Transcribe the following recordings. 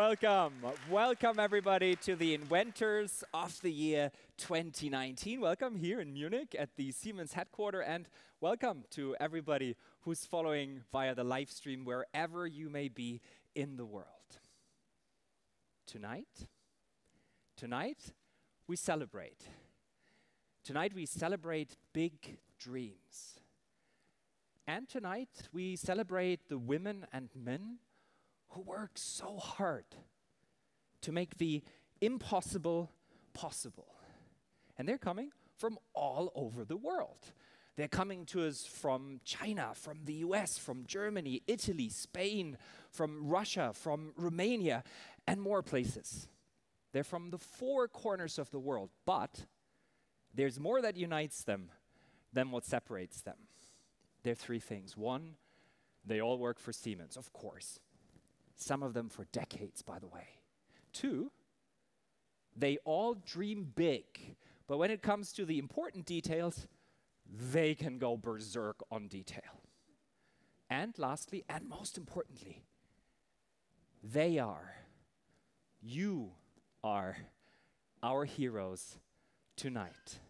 Welcome. Welcome, everybody, to the Inventors of the Year 2019. Welcome here in Munich at the Siemens headquarters, and welcome to everybody who's following via the live stream wherever you may be in the world. Tonight, we celebrate. Tonight, we celebrate big dreams. And tonight, we celebrate the women and men who work so hard to make the impossible possible. And they're coming from all over the world. They're coming to us from China, from the US, from Germany, Italy, Spain, from Russia, from Romania, and more places. They're from the four corners of the world, but there's more that unites them than what separates them. There are three things. One, they all work for Siemens, of course. Some of them for decades, by the way. Two, they all dream big, but when it comes to the important details, they can go berserk on detail. And lastly, and most importantly, you are our heroes tonight.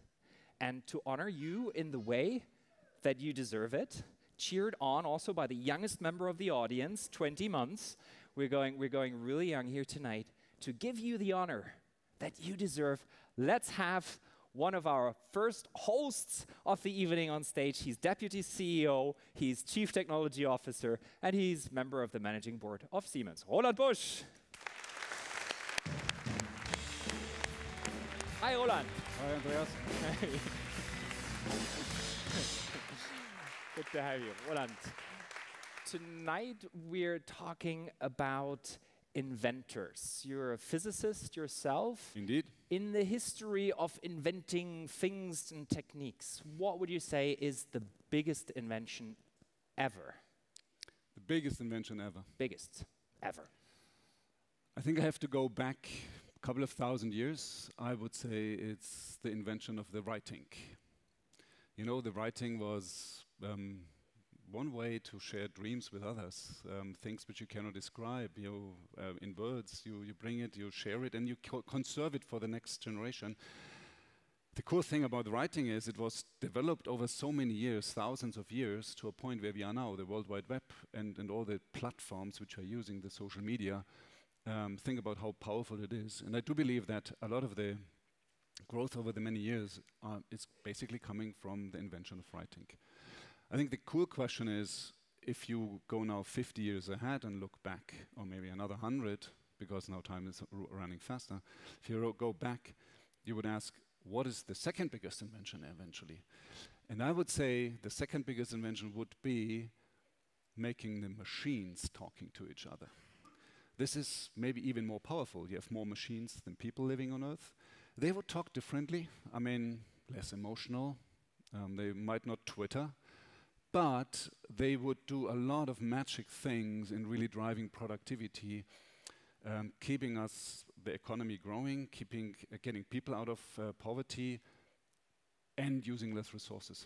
And to honor you in the way that you deserve it, cheered on also by the youngest member of the audience, 20 months. We're going really young here tonight to give you the honor that you deserve. Let's have one of our first hosts of the evening on stage. He's Deputy CEO, he's Chief Technology Officer, and he's member of the Managing Board of Siemens. Roland Busch. Hi, Roland. Hi, Andreas. Good to have you. Roland, tonight we're talking about inventors. You're a physicist yourself. Indeed. In the history of inventing things and techniques, what would you say is the biggest invention ever? The biggest invention ever. Biggest ever. I think I have to go back a couple of thousand years. I would say it's the invention of the writing. You know, the writing was one way to share dreams with others, things which you cannot describe. In words, you bring it, you share it, and you conserve it for the next generation. The cool thing about writing is it was developed over so many years, thousands of years, to a point where we are now, the World Wide Web and all the platforms which are using the social media. Think about how powerful it is. And I do believe that a lot of the growth over the many years is basically coming from the invention of writing. I think the cool question is, if you go now 50 years ahead and look back, or maybe another 100, because now time is running faster, if you go back, you would ask, what is the second biggest invention eventually? And I would say the second biggest invention would be making the machines talking to each other. This is maybe even more powerful. You have more machines than people living on Earth. They would talk differently. I mean, less emotional. They might not Twitter, but they would do a lot of magic things in really driving productivity, keeping the economy growing, getting people out of poverty, and using less resources.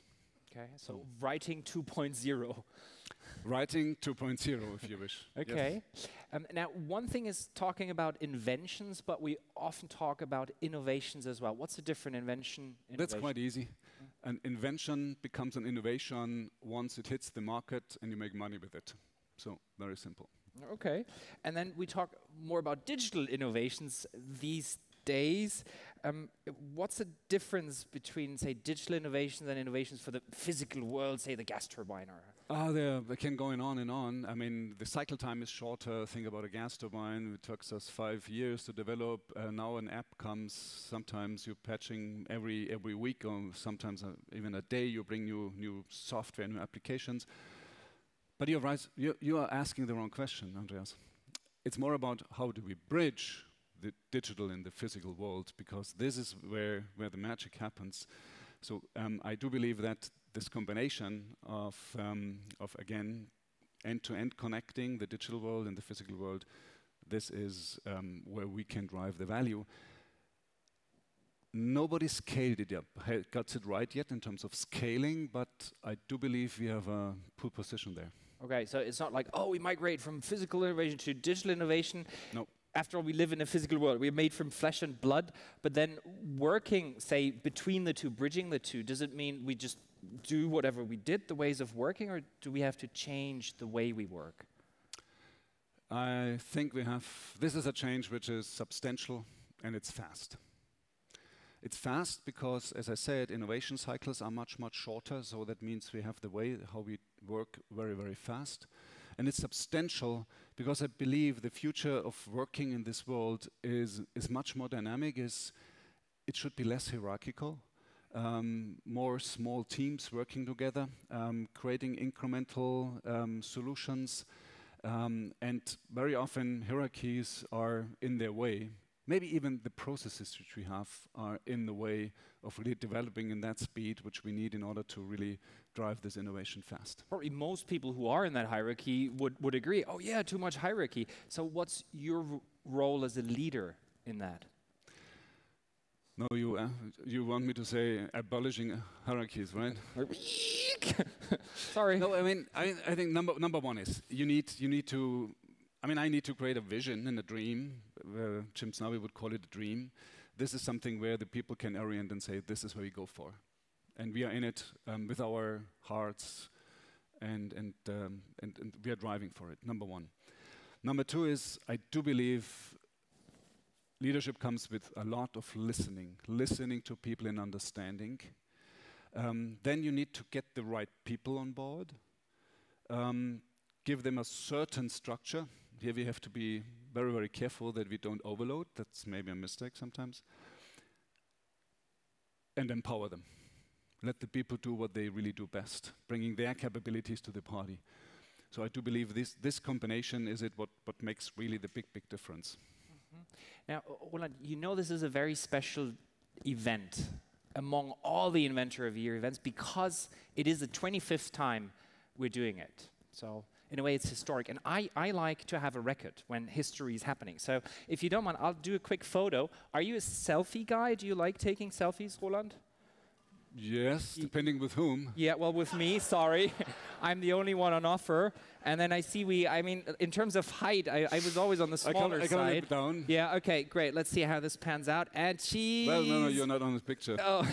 Okay, so writing 2.0. Writing 2.0, if you wish. Okay. Yes. Now, one thing is talking about inventions, but we often talk about innovations as well. What's a different invention? That's quite easy. An invention becomes an innovation once it hits the market and you make money with it. So, very simple. Okay. And then we talk more about digital innovations these days. What's the difference between, say, digital innovations and innovations for the physical world, say the gas turbine? They can go on and on. I mean, the cycle time is shorter. Think about a gas turbine. It took us 5 years to develop. Now an app comes. Sometimes you're patching every week, or sometimes even a day. You bring new software, new applications. But you're right. You are asking the wrong question, Andreas. It's more about how do we bridge the digital and the physical world, because this is where the magic happens. So I do believe that this combination of again, end-to-end connecting the digital world and the physical world, this is where we can drive the value. Nobody scaled it up, got it right yet in terms of scaling, but I do believe we have a pole position there. Okay, so it's not like, oh, we migrate from physical innovation to digital innovation. No. after all, we live in a physical world. We're made from flesh and blood. But then working, say, between the two, bridging the two, does it mean we just do whatever we did, the ways of working, or do we have to change the way we work? I think this is a change which is substantial and it's fast. It's fast because, as I said, innovation cycles are much, much shorter, so that means we have the way how we work very, very fast. And it's substantial because I believe the future of working in this world is much more dynamic. It should be less hierarchical, more small teams working together, creating incremental solutions, and very often hierarchies are in their way. Maybe even the processes which we have are in the way of really developing in that speed which we need in order to really drive this innovation fast. Probably most people who are in that hierarchy would agree, oh yeah, too much hierarchy. So what's your role as a leader in that? No, you want me to say abolishing hierarchies, right? Sorry. No, I mean, I think number one is you need to. I need to create a vision and a dream. Jim Snabe would call it a dream. This is something where the people can orient and say, this is where we go for. And we are in it with our hearts, and we are driving for it, number one. Number two is, I do believe leadership comes with a lot of listening to people and understanding. Then you need to get the right people on board, give them a certain structure. Here we have to be very, very careful that we don't overload. That's maybe a mistake sometimes. And empower them. Let the people do what they really do best, bringing their capabilities to the party. So I do believe this combination is what makes really the big difference. Mm-hmm. Now, Roland, you know this is a very special event among all the Inventor of the Year events because it is the 25th time we're doing it. So in a way, it's historic. And I like to have a record when history is happening. So if you don't mind, I'll do a quick photo. Are you a selfie guy? Do you like taking selfies, Roland? Yes, depending with whom. Yeah, well, with me, sorry. I'm the only one on offer. And then I see in terms of height, I was always on the smaller I side. can look down. Yeah, okay, great. Let's see how this pans out. And cheese. Well, no, you're not on this picture. Oh,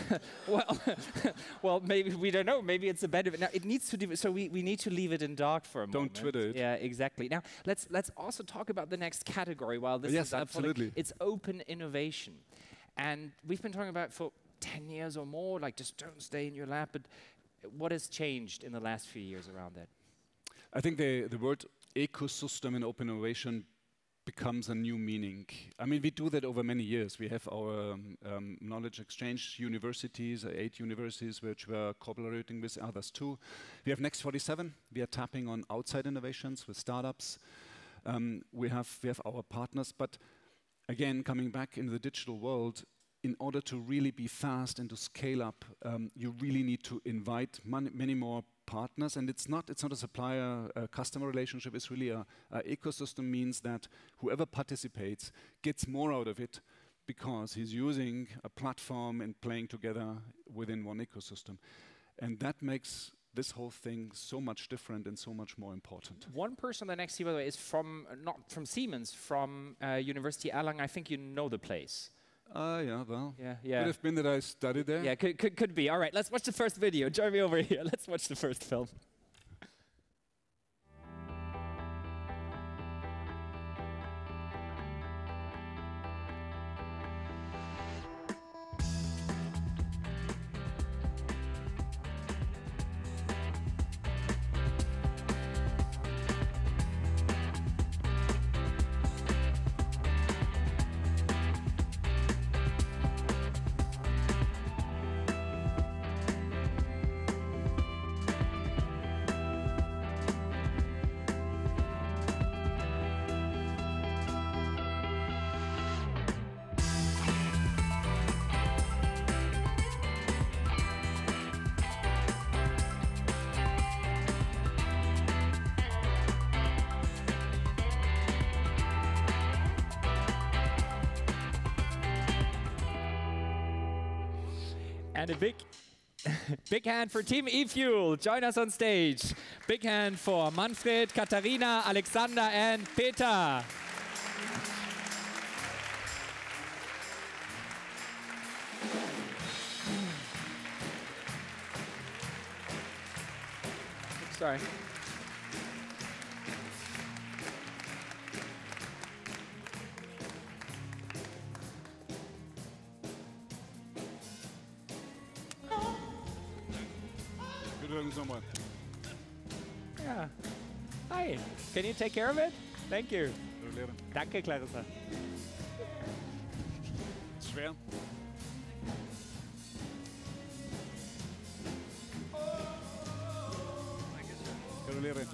well, maybe, we don't know. Maybe it's a better. Now, it needs to, so we need to leave it in dark for a moment. Don't Twitter it. Yeah, exactly. Now, let's also talk about the next category while this yes, is absolutely. It's open innovation. And we've been talking about for 10 years or more, like just don't stay in your lab, but what has changed in the last few years around that? I think the word ecosystem in open innovation becomes a new meaning. I mean, we do that over many years. We have our knowledge exchange universities, 8 universities which we're collaborating with others too. We have Next 47. We are tapping on outside innovations with startups. We have our partners, but again, coming back into the digital world, in order to really be fast and to scale up, you really need to invite many more partners. And it's not a supplier-customer relationship. It's really a ecosystem. Means that whoever participates gets more out of it because he's using a platform and playing together within one ecosystem. And that makes this whole thing so much different and so much more important. One person that next to you, by the way, is not from Siemens, from University Erlangen. I think you know the place. Yeah, well, yeah. Could have been that I studied there. Yeah, could be. All right, let's watch the first video. Join me over here. Let's watch the first film. And a big hand for Team eFuel. Join us on stage. Big hand for Manfred, Katharina, Alexander, and Peter. Sorry. Wir hören es nochmal. Yeah. Hi. Can you take care of it? Thank you. Gratuliere. Danke, Clarissa. Ist schwer. Gratuliere.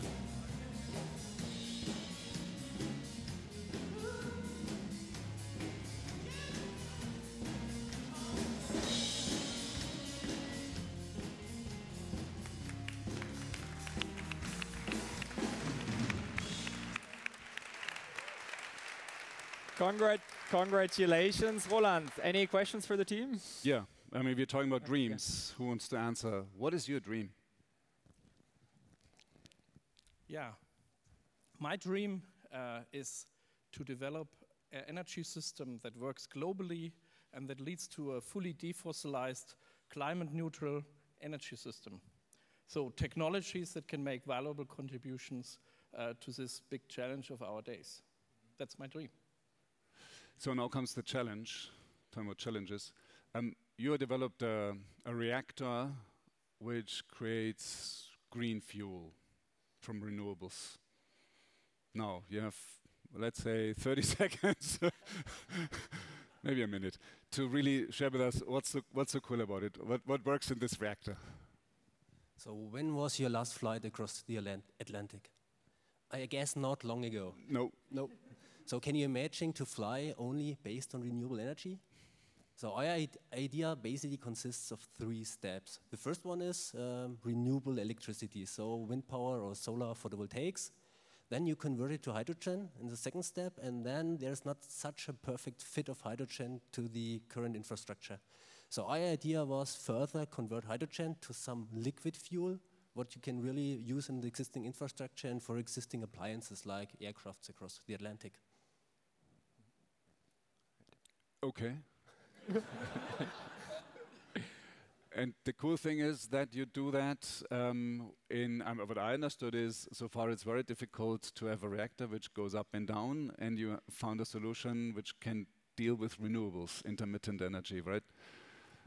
Congratulations. Roland, any questions for the team? Yeah, I mean, we're talking about dreams. Who wants to answer? What is your dream? Yeah, my dream is to develop an energy system that works globally and that leads to a fully defossilized, climate-neutral energy system. So technologies that can make valuable contributions to this big challenge of our days. That's my dream. So now comes the challenge, talking about challenges. You developed a reactor which creates green fuel from renewables. Now, you have, let's say, 30 seconds, maybe a minute, to really share with us what's so cool about it. What works in this reactor? So when was your last flight across the Atlantic? I guess not long ago. No. No. So can you imagine to fly only based on renewable energy? So our idea basically consists of 3 steps. The first one is renewable electricity, so wind power or solar photovoltaics. Then you convert it to hydrogen in the second step, and then there's not such a perfect fit of hydrogen to the current infrastructure. So our idea was further convert hydrogen to some liquid fuel, what you can really use in the existing infrastructure and for existing appliances like aircrafts across the Atlantic. Okay. And the cool thing is that you do that what I understood is, so far it's very difficult to have a reactor which goes up and down, and you found a solution which can deal with renewables, intermittent energy, right?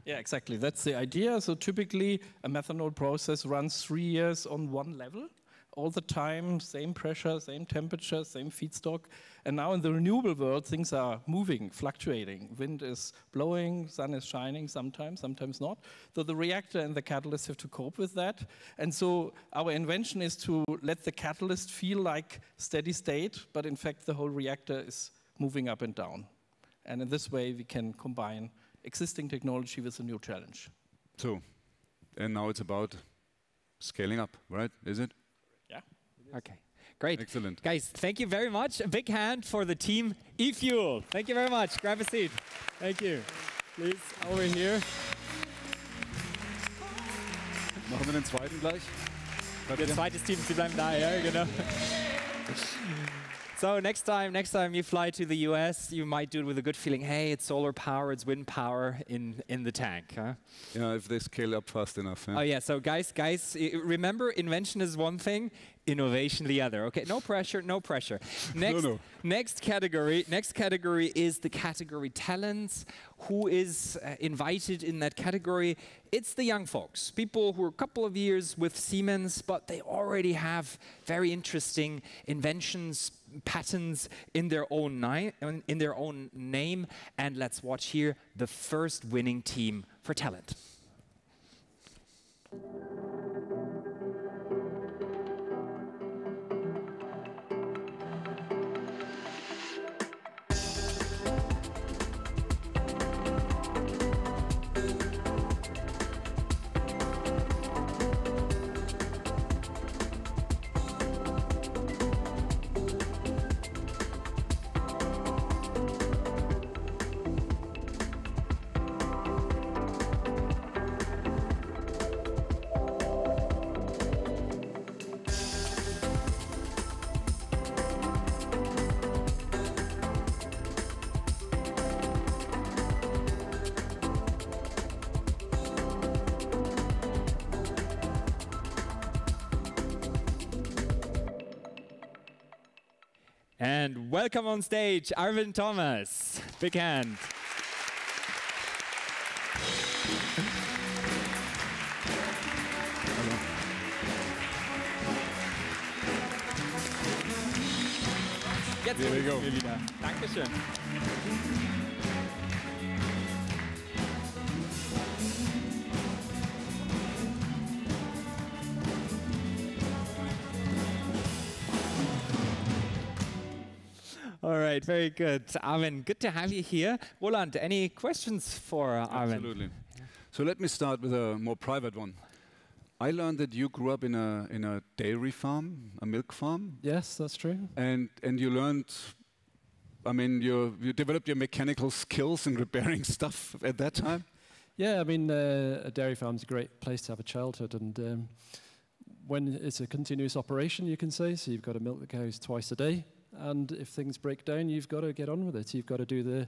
Yeah, exactly. That's the idea. So typically, a methanol process runs 3 years on one level, all the time, same pressure, same temperature, same feedstock. And now in the renewable world, things are moving, fluctuating. Wind is blowing, sun is shining sometimes, sometimes not. So the reactor and the catalyst have to cope with that. And so our invention is to let the catalyst feel like steady state, but in fact the whole reactor is moving up and down. And in this way, we can combine existing technology with a new challenge. So, and now it's about scaling up, right? Is it? Yeah. Okay, great. Excellent. Guys, thank you very much. A big hand for the team eFuel. Thank you very much. Grab a seat. Thank you. Please, over here. Machen wir den zweiten gleich? Der zweite Team, Sie bleiben da, ja, genau. So next time you fly to the US, you might do it with a good feeling. Hey, it's solar power, it's wind power in the tank. Huh? Yeah, if they scale up fast enough. Yeah. Oh yeah. So guys, remember, invention is one thing, innovation the other. Okay, no pressure, no pressure. Next category is the category talents. Who is invited in that category? It's the young folks, people who are a couple of years with Siemens, but they already have very interesting inventions, patents in their own name. And let's watch here the first winning team for talent. And welcome on stage, Arvin Thomas. Big hand. Jetzt Here we go. wieder. Dankeschön. All right, very good. Arvin, good to have you here. Roland, any questions for Arvin? Absolutely. So let me start with a more private one. I learned that you grew up in a dairy farm, a milk farm. Yes, that's true. And you learned, I mean, you developed your mechanical skills in repairing stuff at that time? Yeah, I mean, a dairy farm's a great place to have a childhood, and when it's a continuous operation, you can say, so you've got to milk the cows twice a day, and if things break down, you've got to get on with it. You've got to do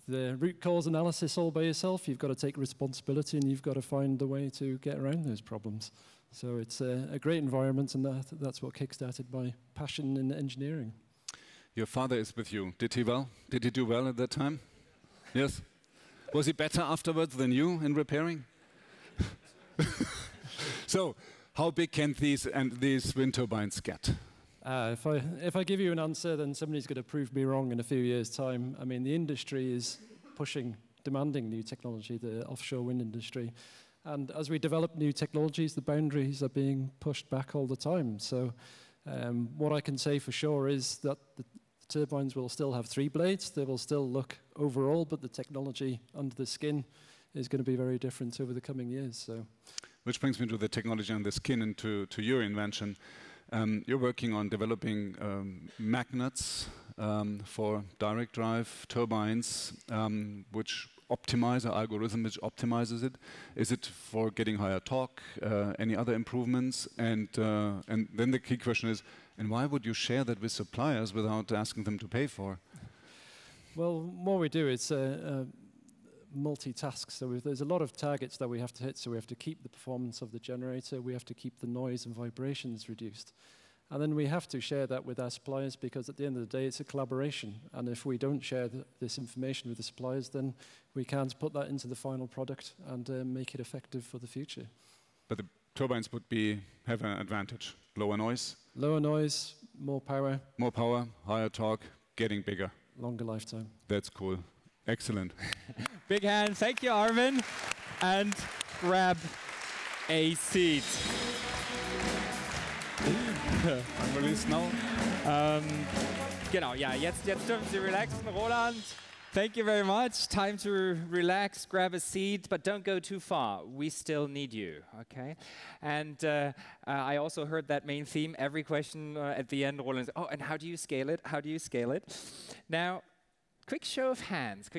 the root cause analysis all by yourself. You've got to take responsibility, and you've got to find a way to get around those problems. So it's a great environment, and that's what kickstarted my passion in engineering. Your father is with you. Did he well? Did he do well at that time? Yes? Was he better afterwards than you in repairing? So, how big can these wind turbines get? If I give you an answer, then somebody's going to prove me wrong in a few years' time. I mean, the industry is demanding new technology, the offshore wind industry. And as we develop new technologies, the boundaries are being pushed back all the time. So what I can say for sure is that the turbines will still have 3 blades. They will still look overall, but the technology under the skin is going to be very different over the coming years. So, which brings me to the technology on the skin and to your invention. You're working on developing magnets for direct drive turbines, which optimize an algorithm which optimizes it. Is it for getting higher torque? Any other improvements? And then the key question is, and why would you share that with suppliers without asking them to pay for? Well, what we do is multitask. So there's a lot of targets that we have to hit. So we have to keep the performance of the generator. We have to keep the noise and vibrations reduced. And then we have to share that with our suppliers, because at the end of the day, it's a collaboration. And if we don't share this information with the suppliers, then we can't put that into the final product and make it effective for the future. But the turbines would have an advantage. Lower noise? Lower noise, more power. More power, higher torque, getting bigger. Longer lifetime. That's cool. Excellent. Big hand. Thank you, Arvin. And grab a seat. I'm released now. Genau, ja, jetzt dürfen Sie relaxen, Roland. Thank you very much. Time to relax, grab a seat, but don't go too far. We still need you, okay? And I also heard that main theme. Every question at the end, Roland says, oh, and how do you scale it? How do you scale it? Now, quick show of hands.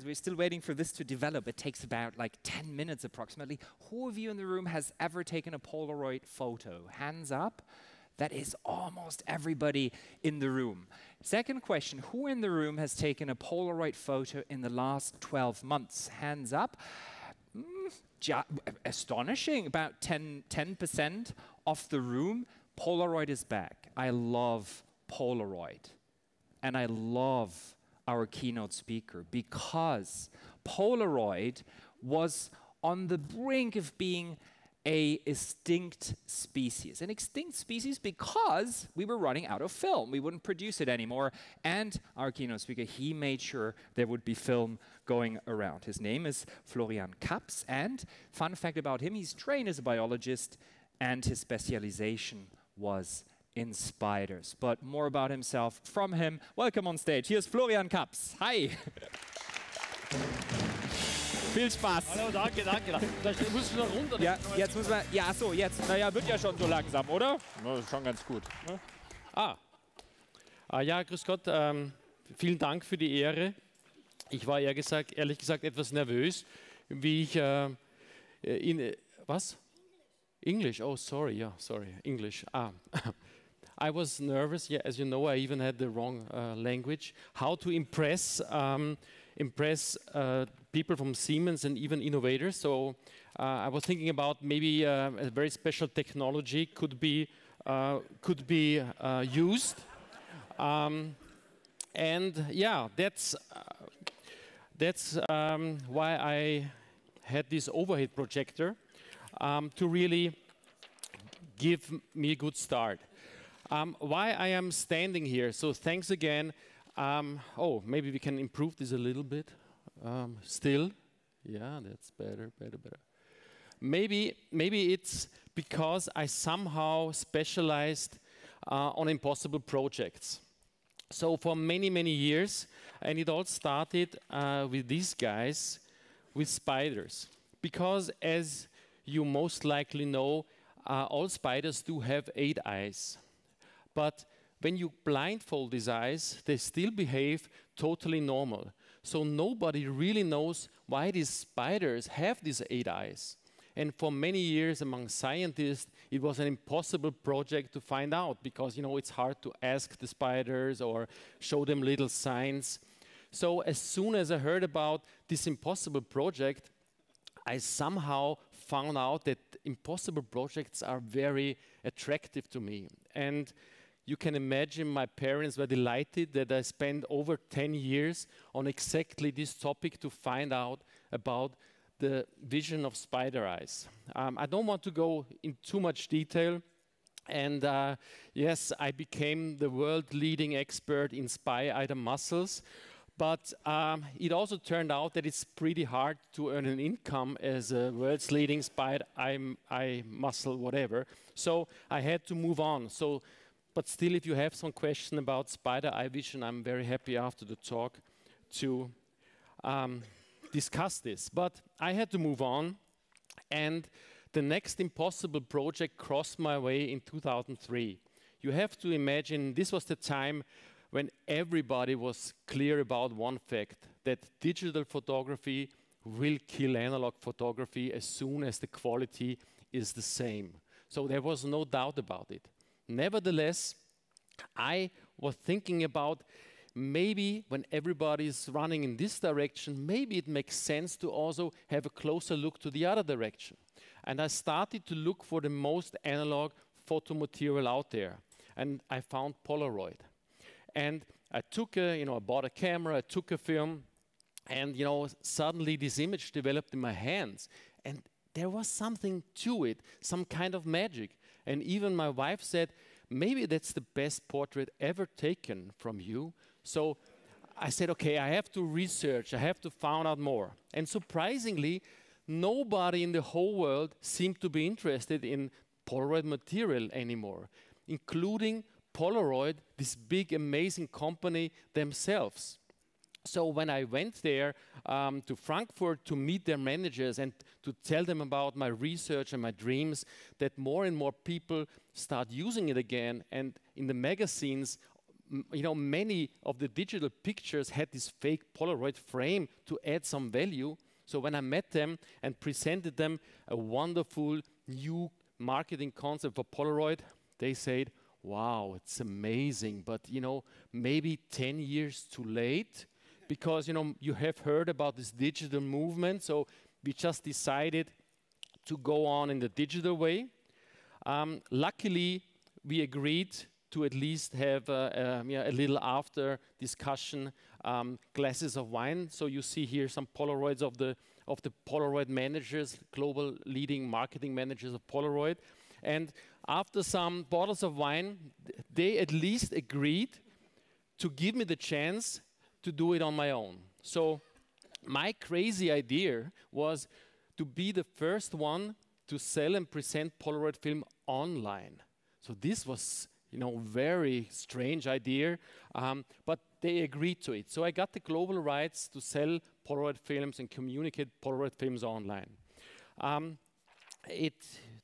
We're still waiting for this to develop. It takes about like 10 minutes approximately. Who of you in the room has ever taken a Polaroid photo? Hands up. That is almost everybody in the room. Second question, who in the room has taken a Polaroid photo in the last 12 months? Hands up. Astonishing, about 10% of the room. Polaroid is back. I love Polaroid. And I love our keynote speaker, because Polaroid was on the brink of being an extinct species. An extinct species because we were running out of film. We wouldn't produce it anymore. And our keynote speaker, he made sure there would be film going around. His name is Florian Kaps. And fun fact about him, he's trained as a biologist, and his specialization was in spiders. But more about himself from him. Welcome on stage. Here's Florian Kaps. Hi. Viel Spaß. Hallo, danke. Vielleicht musst du noch runter. Ja, jetzt müssen wir, ja so, jetzt. Naja, wird ja schon so langsam, oder? Na, ist schon ganz gut. Ne? Ja, grüß Gott. Vielen Dank für die Ehre. Ich war ehrlich gesagt etwas nervös, wie ich was? English. Oh, sorry. Yeah, sorry. English. I was nervous. Yeah, as you know, I even had the wrong language. How to impress people from Siemens and even innovators. So I was thinking about maybe a very special technology could be used. And yeah, that's why I had this overhead projector to really give me a good start. Why I am standing here, so thanks again. Oh, maybe we can improve this a little bit. Still, yeah, that's better. Maybe it's because I somehow specialized on impossible projects. So for many years, and it all started with these guys, with spiders. Because as you most likely know, all spiders do have 8 eyes. But when you blindfold these eyes, they still behave totally normal. So nobody really knows why these spiders have these 8 eyes. And for many years among scientists, it was an impossible project to find out because, you know, it's hard to ask the spiders or show them little signs. So as soon as I heard about this impossible project, I somehow found out that impossible projects are very attractive to me. And you can imagine my parents were delighted that I spent over 10 years on exactly this topic to find out about the vision of spider eyes. I don't want to go in too much detail. And yes, I became the world-leading expert in spy-eye muscles. But it also turned out that it's pretty hard to earn an income as a world's leading spy-eye muscle, whatever. So I had to move on. But still, if you have some question about spider eye vision, I'm very happy after the talk to discuss this. But I had to move on, and the next impossible project crossed my way in 2003. You have to imagine this was the time when everybody was clear about one fact, that digital photography will kill analog photography as soon as the quality is the same. So there was no doubt about it. Nevertheless, I was thinking about maybe when everybody is running in this direction, maybe it makes sense to also have a closer look to the other direction. And I started to look for the most analog photo material out there. And I found Polaroid. And I took I bought a camera, I took a film, and suddenly this image developed in my hands. And there was something to it, some kind of magic. And even my wife said, maybe that's the best portrait ever taken from you. So I said, okay, I have to research, I have to find out more. And surprisingly, nobody in the whole world seemed to be interested in Polaroid material anymore, including Polaroid, this big, amazing company themselves. So when I went there to Frankfurt to meet their managers and to tell them about my research and my dreams, that more and more people start using it again. And in the magazines, many of the digital pictures had this fake Polaroid frame to add some value. So when I met them and presented them a wonderful new marketing concept for Polaroid, they said, wow, it's amazing, but maybe 10 years too late, because you have heard about this digital movement, so we just decided to go on in the digital way. Luckily, we agreed to at least have a little after discussion glasses of wine. So you see here some Polaroids of the Polaroid managers, global leading marketing managers of Polaroid. And after some bottles of wine, they at least agreed to give me the chance to do it on my own. So my crazy idea was to be the first one to sell and present Polaroid film online. So this was, very strange idea, but they agreed to it. So I got the global rights to sell Polaroid films and communicate Polaroid films online.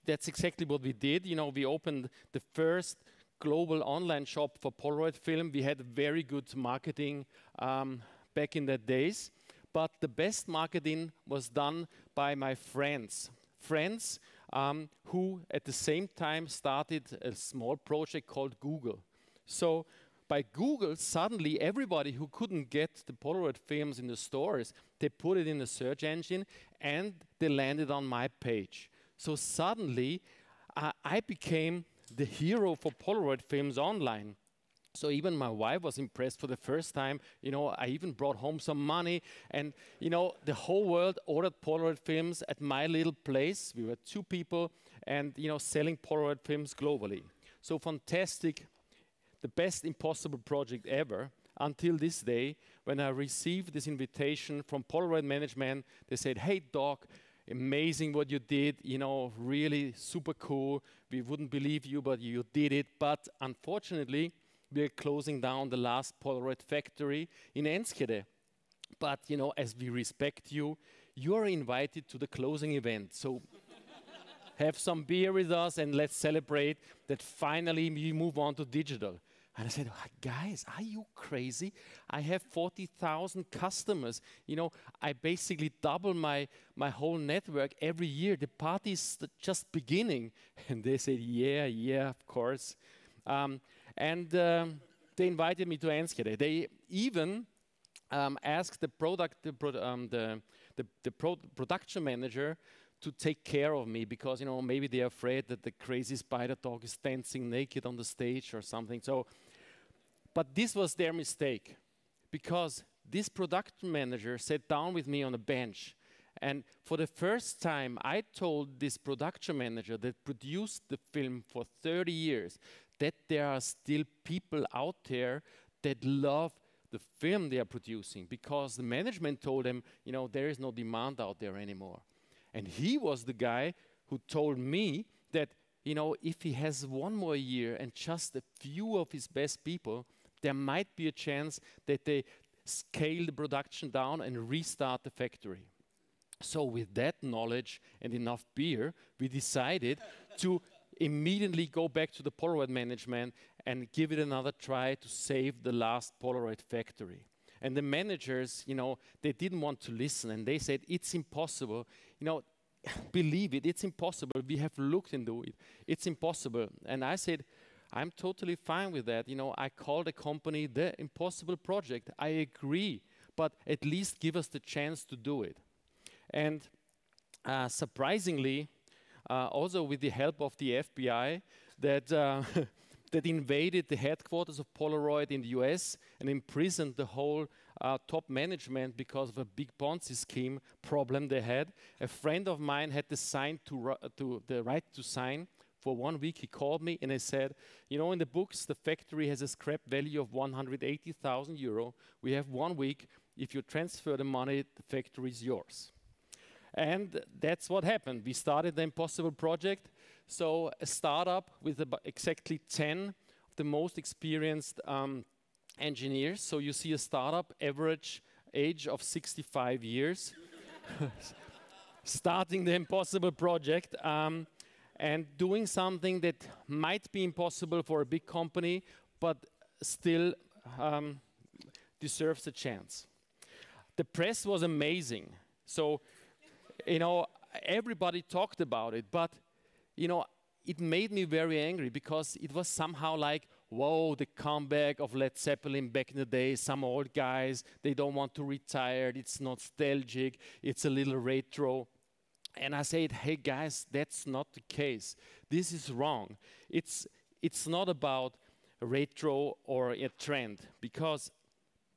That's exactly what we did. We opened the first global online shop for Polaroid film. We had very good marketing back in the days, but the best marketing was done by my friends who at the same time started a small project called Google. So by Google, suddenly everybody who couldn't get the Polaroid films in the stores, they put it in the search engine and they landed on my page. So suddenly, I became the hero for Polaroid films online. So even my wife was impressed for the first time. You know, I even brought home some money, and you know, the whole world ordered Polaroid films at my little place. We were 2 people, and you know, selling Polaroid films globally. So fantastic, the best impossible project ever, until this day, when I received this invitation from Polaroid management. They said, "Hey, Doc, amazing what you did, you know, really super cool. We wouldn't believe you, but you did it. But unfortunately, we're closing down the last Polaroid factory in Enschede. But, you know, as we respect you, you're invited to the closing event. So have some beer with us and let's celebrate that finally we move on to digital." And I said, "Guys, are you crazy? I have 40,000 customers. You know, I basically double my whole network every year. The party's just beginning." And they said, yeah, of course. They invited me to Enschede. They even asked the production manager to take care of me, because, you know, maybe they're afraid that the crazy spider dog is dancing naked on the stage or something. So, but this was their mistake, because this production manager sat down with me on a bench, and for the first time I told this production manager that produced the film for 30 years that there are still people out there that love the film they are producing, because the management told them, you know, there is no demand out there anymore. And he was the guy who told me that, you know, if he has 1 more year and just a few of his best people, there might be a chance that they scale the production down and restart the factory. So with that knowledge and enough beer, we decided to immediately go back to the Polaroid management and give it another try to save the last Polaroid factory. And the managers, you know, they didn't want to listen, and they said, "It's impossible. You know, believe it, it's impossible. We have looked into it. It's impossible." And I said, "I'm totally fine with that. You know, I call the company the impossible project. I agree, but at least give us the chance to do it." And surprisingly, also with the help of the FBI, that invaded the headquarters of Polaroid in the US and imprisoned the whole top management because of a big Ponzi scheme problem they had. A friend of mine had the right to sign. For 1 week he called me and he said, "You know, in the books the factory has a scrap value of 180,000 euro. We have 1 week. If you transfer the money, the factory is yours." And that's what happened. We started the Impossible project. So a startup with about exactly 10 of the most experienced engineers. So you see a startup, average age of 65 years, starting the Impossible project and doing something that might be impossible for a big company, but still deserves a chance. The press was amazing. So, you know, everybody talked about it, but you know, it made me very angry, because it was somehow like, whoa, the comeback of Led Zeppelin back in the day, some old guys, they don't want to retire, it's nostalgic, it's a little retro. And I said, "Hey guys, that's not the case. This is wrong. It's not about retro or a trend, because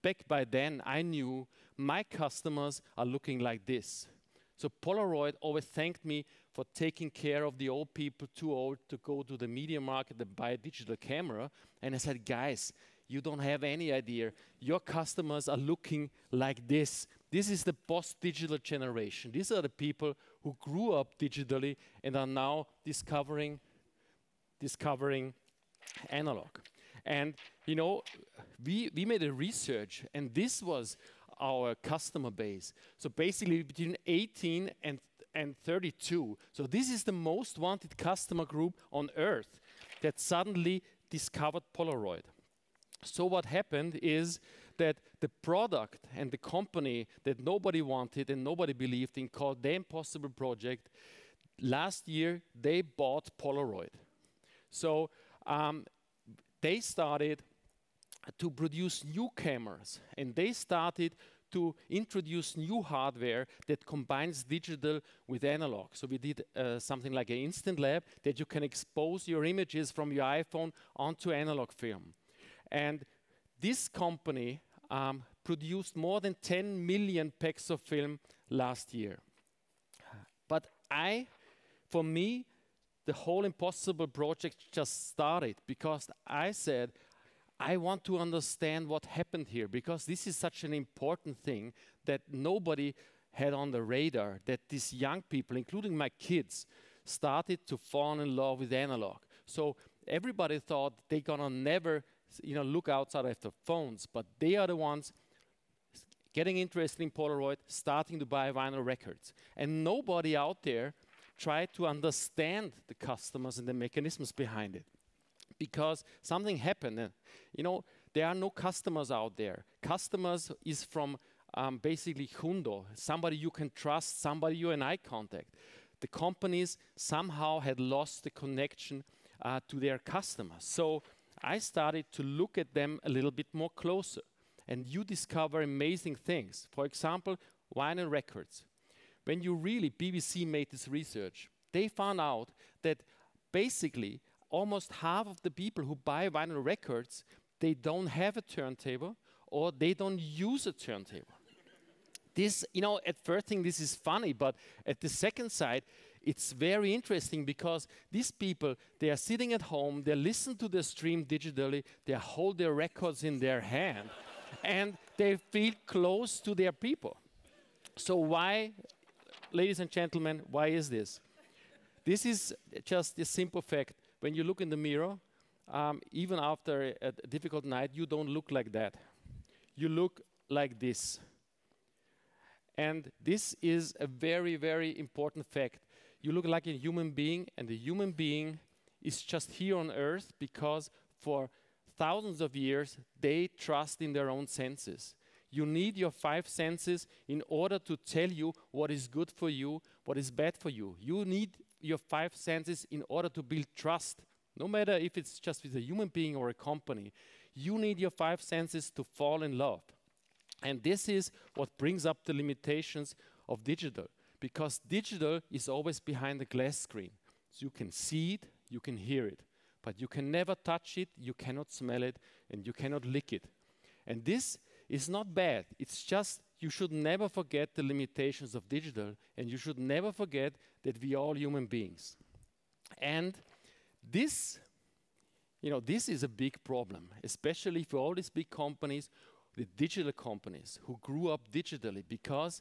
back by then I knew my customers are looking like this." So Polaroid always thanked me for taking care of the old people too old to go to the media market and buy a digital camera. And I said, "Guys, you don't have any idea. Your customers are looking like this. This is the post-digital generation. These are the people who grew up digitally and are now discovering analog." And you know, we made a research, and this was our customer base. So basically between 18 and 32. So this is the most wanted customer group on earth that suddenly discovered Polaroid. So what happened is that the product and the company that nobody wanted and nobody believed in, called the Impossible Project, last year they bought Polaroid. So they started to produce new cameras, and they started to introduce new hardware that combines digital with analog. So we did something like an instant lab that you can expose your images from your iPhone onto analog film. And this company produced more than 10 million packs of film last year. But for me, the whole Impossible project just started because I said, I want to understand what happened here, because this is such an important thing that nobody had on the radar, that these young people, including my kids, started to fall in love with analog. So everybody thought they're gonna never look outside of their phones, but they are the ones getting interested in Polaroid, starting to buy vinyl records. And nobody out there tried to understand the customers and the mechanisms behind it. Because something happened. There are no customers out there. Customers is from basically Hundo, somebody you can trust, somebody you're in eye contact. The companies somehow had lost the connection to their customers. So I started to look at them a little bit more closer. And you discover amazing things. For example, vinyl records. When BBC made this research, they found out that basically almost half of the people who buy vinyl records, they don't have a turntable or they don't use a turntable. This, at first thing, this is funny, but at the second side, it's very interesting because these people, they are sitting at home, they listen to the stream digitally, they hold their records in their hand, and they feel close to their people. So why, ladies and gentlemen, why is this? This is just a simple fact. When you look in the mirror, even after a difficult night, you don't look like that. You look like this. And this is a very, very important fact. You look like a human being, and the human being is just here on Earth because for thousands of years, they trust in their own senses. You need your 5 senses in order to tell you what is good for you, what is bad for you. You need your 5 senses in order to build trust. No matter if it's just with a human being or a company, you need your 5 senses to fall in love. And this is what brings up the limitations of digital, because digital is always behind the glass screen. So you can see it, you can hear it, but you can never touch it, you cannot smell it, and you cannot lick it. And this is not bad. It's just you should never forget the limitations of digital, and you should never forget that we are all human beings. And this, this is a big problem, especially for all these big companies, the digital companies who grew up digitally, because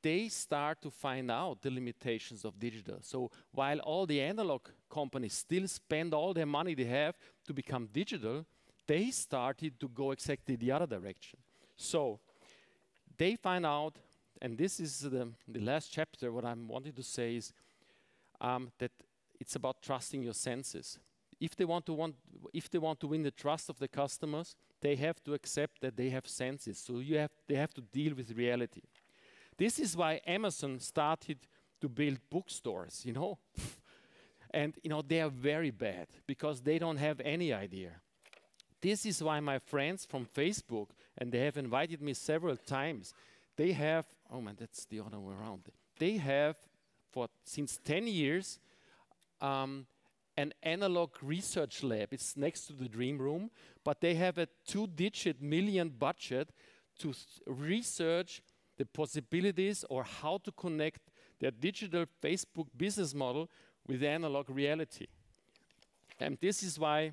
they start to find out the limitations of digital. So while all the analog companies still spend all their money they have to become digital, they started to go exactly the other direction. So they find out, and this is the last chapter, what I'm wanting to say is that it's about trusting your senses. If they want to win the trust of the customers, they have to accept that they have senses. So they have to deal with reality. This is why Amazon started to build bookstores, And they are very bad because they don't have any idea. This is why my friends from Facebook, and they have invited me several times, they have, oh man, that's the other way around. They have, since 10 years, an analog research lab. It's next to the Dream Room, but they have a 2-digit million budget to research the possibilities or how to connect their digital Facebook business model with analog reality. And this is why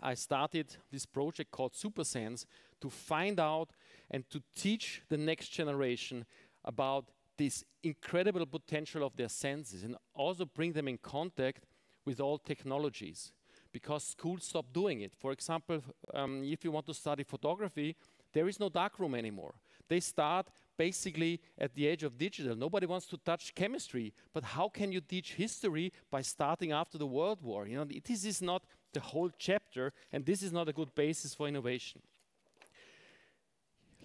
I started this project called SuperSense, to find out and to teach the next generation about this incredible potential of their senses, and also bring them in contact with all technologies, because schools stopped doing it. For example, if you want to study photography, there is no darkroom anymore. They start basically at the age of digital. Nobody wants to touch chemistry, but how can you teach history by starting after the World War? This is not the whole chapter, and this is not a good basis for innovation.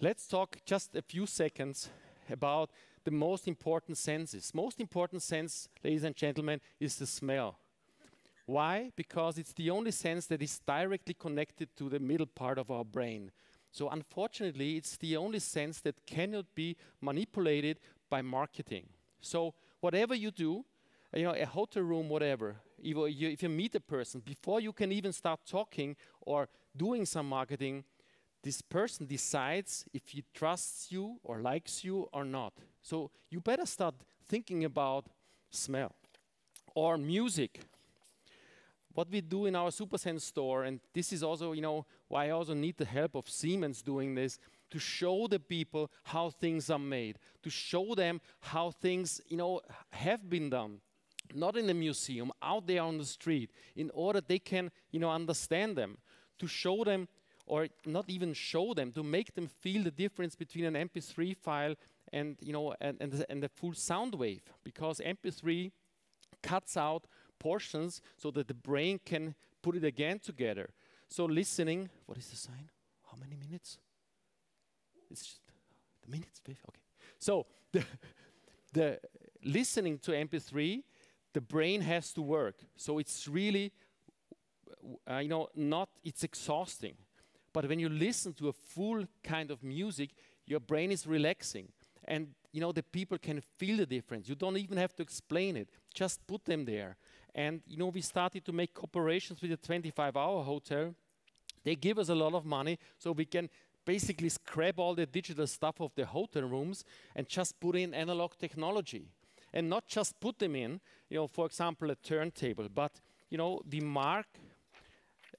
Let's talk just a few seconds about the most important senses. Most important sense, ladies and gentlemen, is the smell. Why? Because it's the only sense that is directly connected to the middle part of our brain. So unfortunately, it's the only sense that cannot be manipulated by marketing. So whatever you do, a hotel room, whatever, if you meet a person, before you can even start talking or doing some marketing, this person decides if he trusts you or likes you or not. So you better start thinking about smell or music. What we do in our SuperSense store, and this is also, why I also need the help of Siemens doing this, to show the people how things are made, to show them how things, have been done, not in a museum, out there on the street, in order they can, understand them, to show them, or not even show them, to make them feel the difference between an MP3 file and, and the full sound wave, because MP3 cuts out portions so that the brain can put it again together. So listening, what is the sign? How many minutes? It's just the minutes, okay. So the listening to MP3, the brain has to work. So it's really, it's exhausting. But when you listen to a full kind of music, your brain is relaxing. And, the people can feel the difference. You don't even have to explain it. Just put them there. And, we started to make cooperations with the 25-hour hotel. They give us a lot of money, so we can basically scrap all the digital stuff of the hotel rooms and just put in analog technology. And not just put them in, for example, a turntable, but, we mark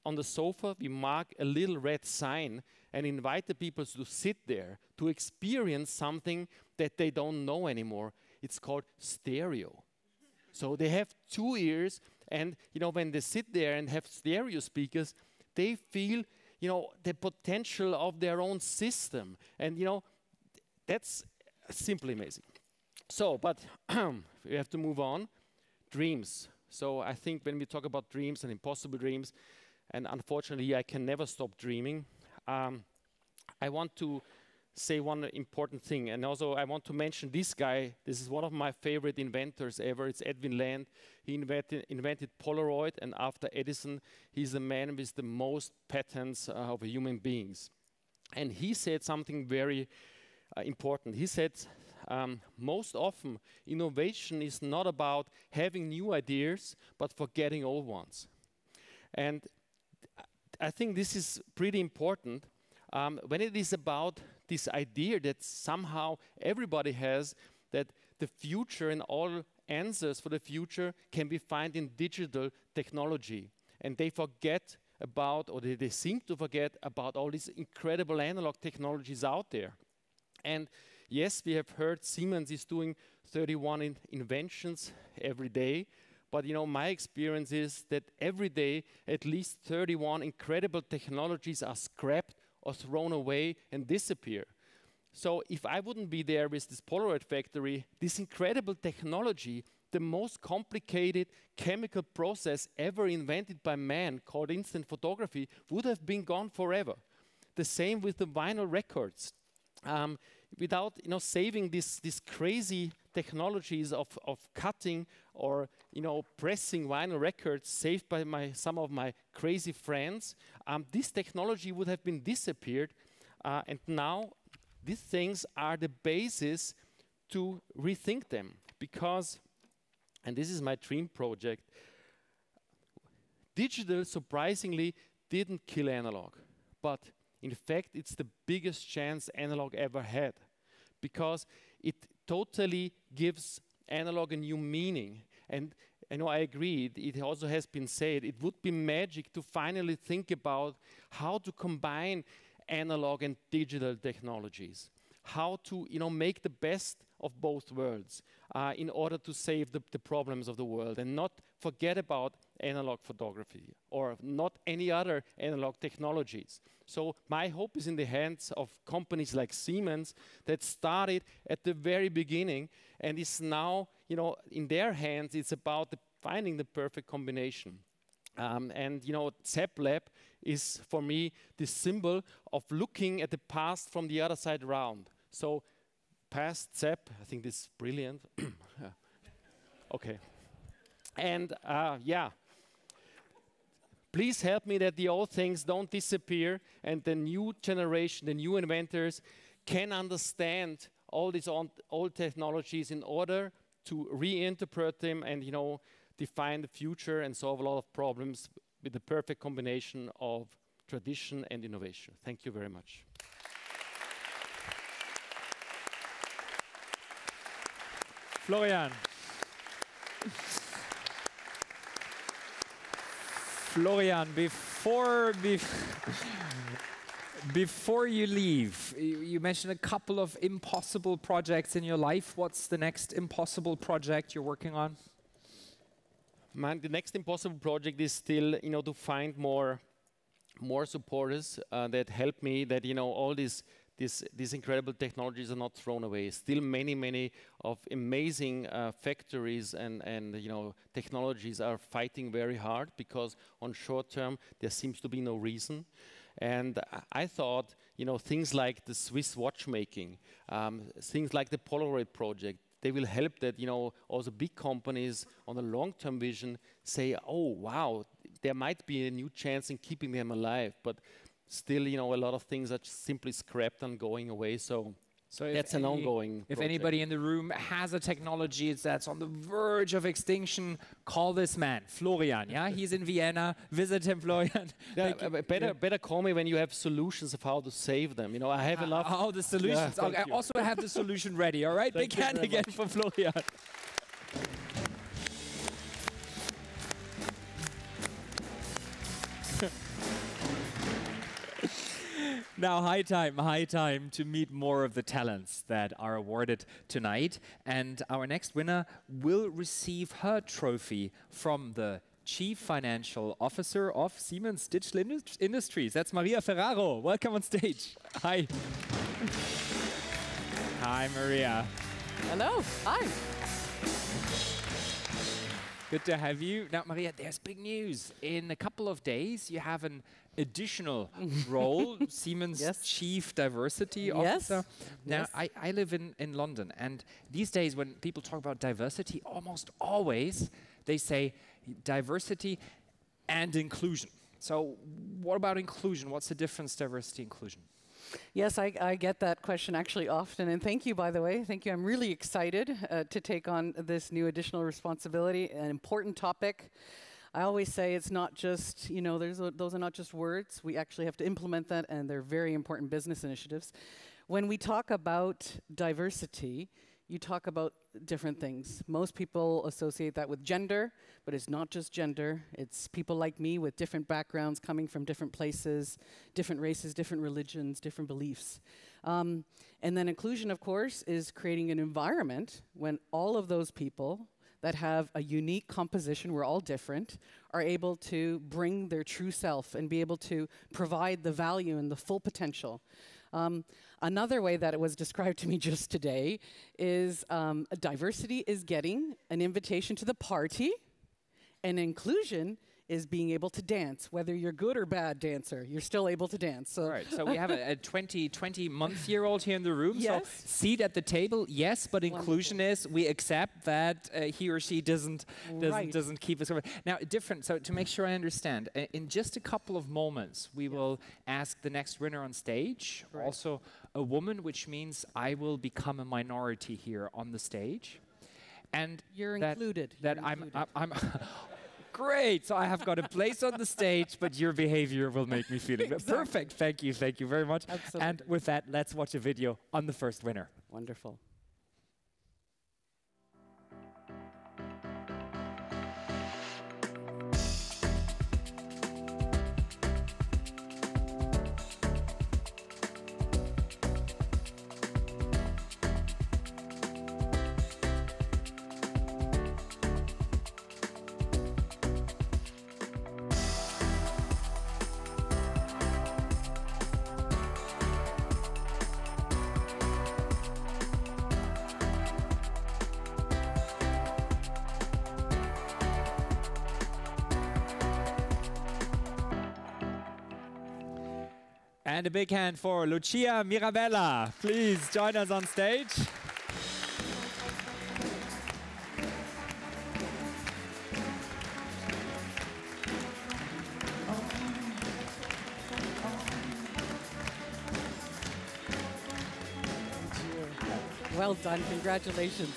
on the sofa, we mark a little red sign and invite the people to sit there to experience something that they don't know anymore. It's called stereo. So they have 2 ears, and when they sit there and have stereo speakers, they feel the potential of their own system, and that's simply amazing. So, but we have to move on. Dreams. So I think when we talk about dreams and impossible dreams, and unfortunately I can never stop dreaming, I want to say one important thing, and also I want to mention this guy. This is one of my favorite inventors ever. It's Edwin Land. He invented Polaroid, and after Edison, he's the man with the most patents of human beings. And he said something very important. He said, most often, innovation is not about having new ideas, but forgetting old ones. And I think this is pretty important when it is about this idea that somehow everybody has, that the future and all answers for the future can be found in digital technology. And they forget about, or they seem to forget about all these incredible analog technologies out there. And yes, we have heard Siemens is doing 31 inventions every day. But my experience is that every day at least 31 incredible technologies are scrapped or thrown away and disappear. So if I wouldn't be there with this Polaroid factory, this incredible technology, the most complicated chemical process ever invented by man called instant photography, would have been gone forever. The same with the vinyl records. Without saving these crazy technologies of cutting or pressing vinyl records saved by some of my crazy friends, this technology would have been disappeared. And now these things are the basis to rethink them, because, and this is my dream project, digital surprisingly didn't kill analog, but in fact it's the biggest chance analog ever had, because it totally gives analog a new meaning. And I agree, it also has been said, it would be magic to finally think about how to combine analog and digital technologies, how to make the best of both worlds in order to save the problems of the world, and not forget about analog photography or not any other analog technologies. So my hope is in the hands of companies like Siemens that started at the very beginning and is now, in their hands. It's about finding the perfect combination. And ZAP Lab is for me the symbol of looking at the past from the other side around. So past ZAP, I think this is brilliant. Okay. And yeah, please help me that the old things don't disappear and the new generation, the new inventors can understand all these old technologies in order to reinterpret them and define the future and solve a lot of problems with the perfect combination of tradition and innovation. Thank you very much. Florian. Florian, before you leave, you mentioned a couple of impossible projects in your life. What's the next impossible project you're working on? Man, the next impossible project is still, to find more supporters that help me. That all these incredible technologies are not thrown away. Still, many of amazing factories and technologies are fighting very hard because on short term there seems to be no reason. And I thought, things like the Swiss watchmaking, things like the Polaroid project, they will help that, also big companies on a long-term vision say, oh, wow, there might be a new chance in keeping them alive. But still, a lot of things are simply scrapped and going away. So that's an ongoing If project. anybody in the room has a technology that's on the verge of extinction, call this man, Florian. Yeah, he's in Vienna. Visit him, Florian. Yeah, better call me when you have solutions of how to save them. I have enough. Oh, the solutions. Yeah, I also have the solution ready. All right, big hand again for Florian. Now, high time to meet more of the talents that are awarded tonight. And our next winner will receive her trophy from the Chief Financial Officer of Siemens Digital Industries. That's Maria Ferraro. Welcome on stage. Hi. Hi, Maria. Hello. Hi. Good to have you. Now, Maria, there's big news. In a couple of days, you have an additional role, Siemens Chief Diversity Officer. Now, I live in London, and these days when people talk about diversity, almost always they say diversity and inclusion. So what about inclusion? What's the difference, diversity, inclusion? Yes, I get that question actually often, and thank you, by the way. Thank you. I'm really excited to take on this new additional responsibility, an important topic. I always say it's not just, those are not just words. We actually have to implement that, and they're very important business initiatives. When we talk about diversity, you talk about different things. Most people associate that with gender, but it's not just gender. It's people like me with different backgrounds, coming from different places, different races, different religions, different beliefs. And then inclusion, of course, is creating an environment when all of those people that have a unique composition, we're all different, are able to bring their true self and be able to provide the value and the full potential. Another way that it was described to me just today is diversity is getting an invitation to the party, and inclusion is being able to dance. Whether you're good or bad dancer, you're still able to dance. So, right, so we have a 20-month-year-old here in the room. Yes. So seat at the table, yes, but inclusion is we accept that he or she doesn't keep us over. Now, different. So to make sure I understand, in just a couple of moments, we will ask the next winner on stage, also a woman, which means I will become a minority here on the stage, and you're included. I'm Great, so I have got a place on the stage, but your behavior will make me feel it. Exactly. Perfect, thank you very much. Absolutely. And with that, let's watch a video on the first winner. Wonderful. And a big hand for Lucia Mirabella. Please join us on stage. Well done, congratulations.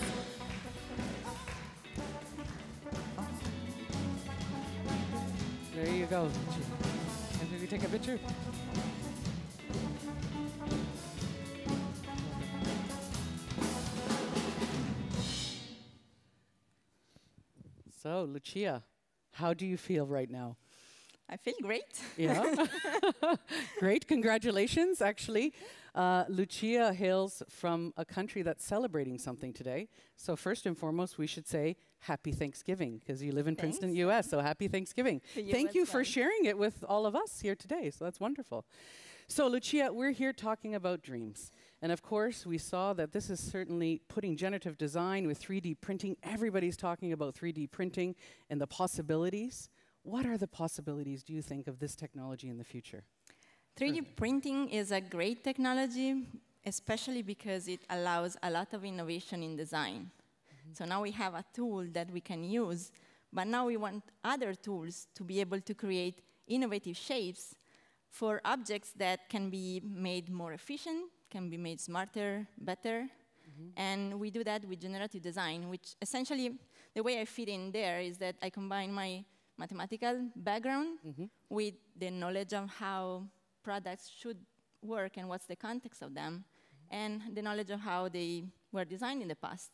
you go. And if you take a picture. So, Lucia, how do you feel right now? I feel great. Yeah. Great. Congratulations, actually. Lucia hails from a country that's celebrating something today. So first and foremost, we should say Happy Thanksgiving, because you live in Princeton, US. So Happy Thanksgiving. Thank you for sharing it with all of us here today. So that's wonderful. So Lucia, we're here talking about dreams. And of course, we saw that this is certainly putting generative design with 3D printing. Everybody's talking about 3D printing and the possibilities. What are the possibilities, do you think, of this technology in the future? 3D printing is a great technology, especially because it allows a lot of innovation in design. So now we have a tool that we can use, but now we want other tools to be able to create innovative shapes for objects that can be made more efficient, can be made smarter, better. And we do that with generative design, which essentially, the way I fit in there is that I combine my mathematical background with the knowledge of how products should work and what's the context of them, and the knowledge of how they were designed in the past.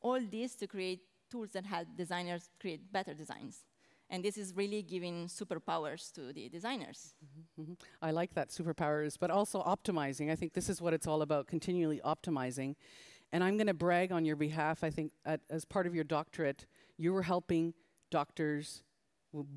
All this to create tools that help designers create better designs. And this is really giving superpowers to the designers. I like that, superpowers, but also optimizing. I think this is what it's all about, continually optimizing. And I'm going to brag on your behalf. I think as part of your doctorate, you were helping doctors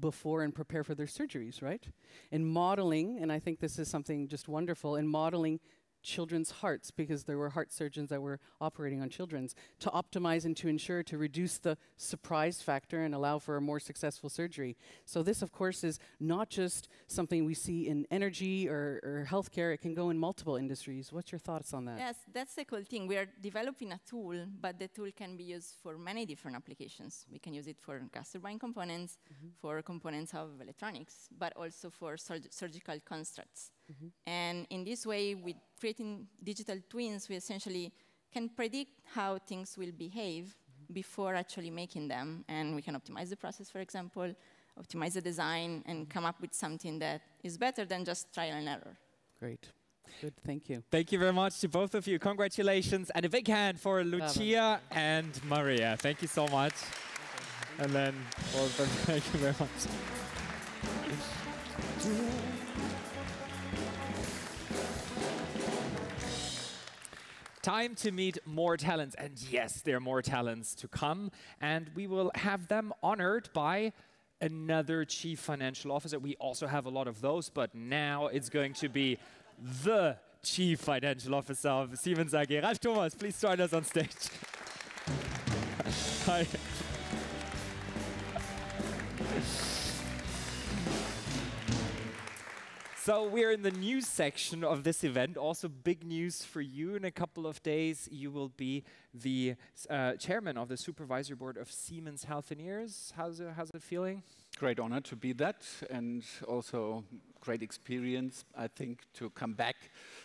before and prepare for their surgeries, right? In modeling, and I think this is something just wonderful, in modeling children's hearts, because there were heart surgeons that were operating on children's, to optimize and to ensure to reduce the surprise factor and allow for a more successful surgery. So this, of course, is not just something we see in energy or healthcare. It can go in multiple industries. What's your thoughts on that? Yes, that's the cool thing. We are developing a tool, but the tool can be used for many different applications. We can use it for gas turbine components, for components of electronics, but also for surgical constructs. And in this way, with creating digital twins, we essentially can predict how things will behave before actually making them. And we can optimize the process, for example, optimize the design, and come up with something that is better than just trial and error. Great. Good, thank you. Thank you very much to both of you. Congratulations. And a big hand for Lucia and Maria. Thank you so much. And then, well, thank you very much. Time to meet more talents. And yes, there are more talents to come. And we will have them honored by another chief financial officer. We also have a lot of those, but now it's going to be the chief financial officer of Siemens AG. Ralf Thomas, please join us on stage. Hi. So we're in the news section of this event. Also big news for you. In a couple of days, you will be the chairman of the supervisory board of Siemens Healthineers. How's it feeling? Great honor to be that, and also great experience, I think, to come back,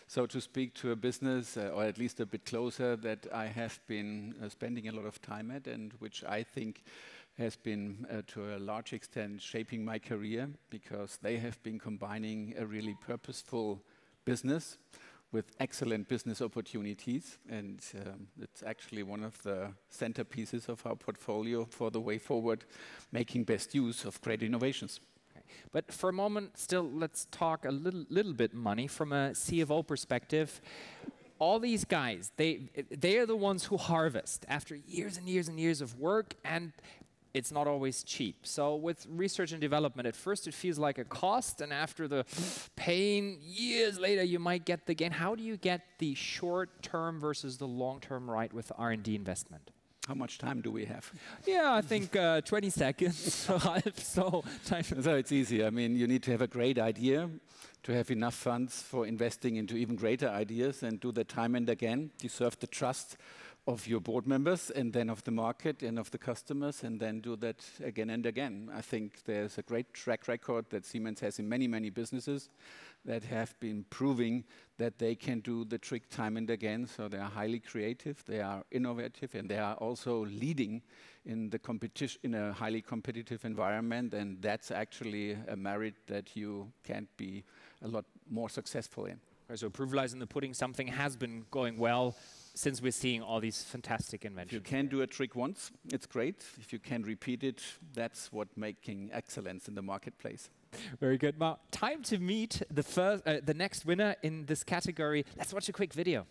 so to speak, to a business, or at least a bit closer, that I have been spending a lot of time at, and which I think has been, to a large extent, shaping my career, because they have been combining a really purposeful business with excellent business opportunities. And it's actually one of the centerpieces of our portfolio for the way forward, making best use of great innovations. Okay. But for a moment, still, let's talk a little bit money from a CFO perspective. All these guys, they are the ones who harvest after years and years and years of work, and it's not always cheap. So with research and development, at first it feels like a cost, and after the pain, years later, you might get the gain. How do you get the short-term versus the long-term right with R&D investment? How much time do we have? Yeah, I think 20 seconds. So it's easy. I mean, you need to have a great idea, to have enough funds for investing into even greater ideas, and do that time and again, deserve the trust of your board members and then of the market and of the customers, and then do that again and again. I think there's a great track record that Siemens has in many, many businesses that have been proving that they can do the trick time and again. So they are highly creative, they are innovative, and they are also leading in the competition in a highly competitive environment. And that's actually a merit that you can't be a lot more successful in. Okay, so proof lies in the pudding. Something has been going well since we're seeing all these fantastic inventions. If you can do a trick once, it's great. If you can repeat it, that's what making excellence in the marketplace. Very good. Well, time to meet the next winner in this category. Let's watch a quick video.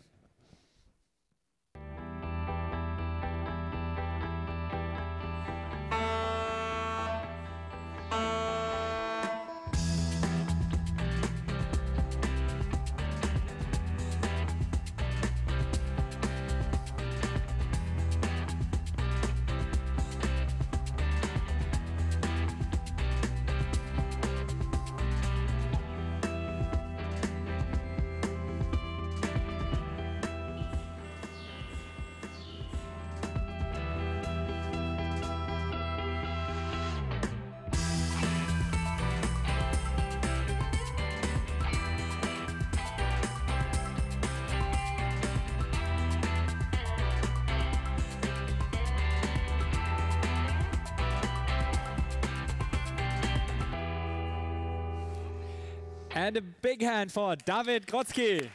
And a big hand for David Grotzky.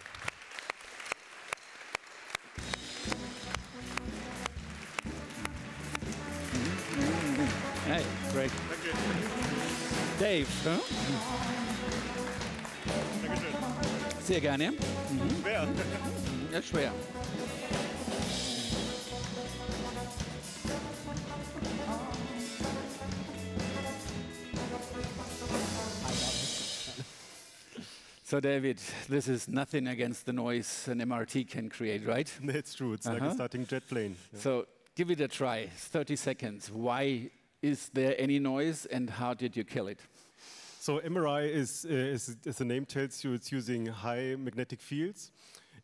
Hey, great. Thank you. Dave. Huh? Dankeschön. Sehr gerne. Wer? Ja, schwer. So David, this is nothing against the noise an MRT can create, right? That's true. It's like a starting jet plane. Yeah. So give it a try. 30 seconds. Why is there any noise, and how did you kill it? So MRI is, as the name tells you, it's using high magnetic fields.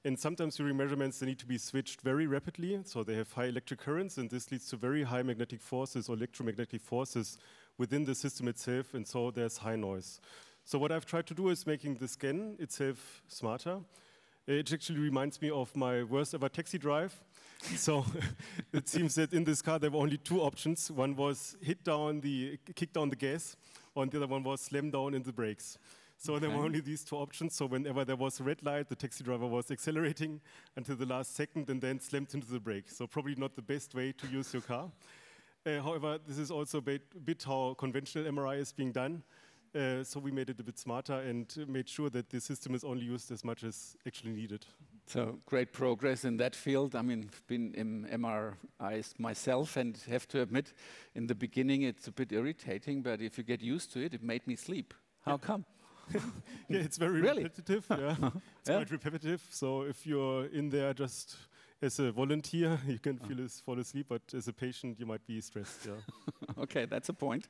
And sometimes during measurements, they need to be switched very rapidly. So they have high electric currents, and this leads to very high magnetic forces or electromagnetic forces within the system itself, and so there's high noise. So what I've tried to do is making the scan itself smarter. It actually reminds me of my worst ever taxi drive. So it seems that in this car there were only two options. One was kick down the gas, and the other one was slam down in the brakes. So there were only these two options. So whenever there was a red light, the taxi driver was accelerating until the last second and then slammed into the brake. So probably not the best way to use your car. However, this is also a bit how conventional MRI is being done. So we made it a bit smarter and made sure that the system is only used as much as actually needed. So great progress in that field. I mean, I've been in MRIs myself and have to admit, in the beginning it's a bit irritating, but if you get used to it, it made me sleep. How come? Yeah, it's very repetitive. Yeah. It's quite repetitive. So if you're in there just as a volunteer, you can fall asleep, but as a patient, you might be stressed. Yeah. Okay, that's a point.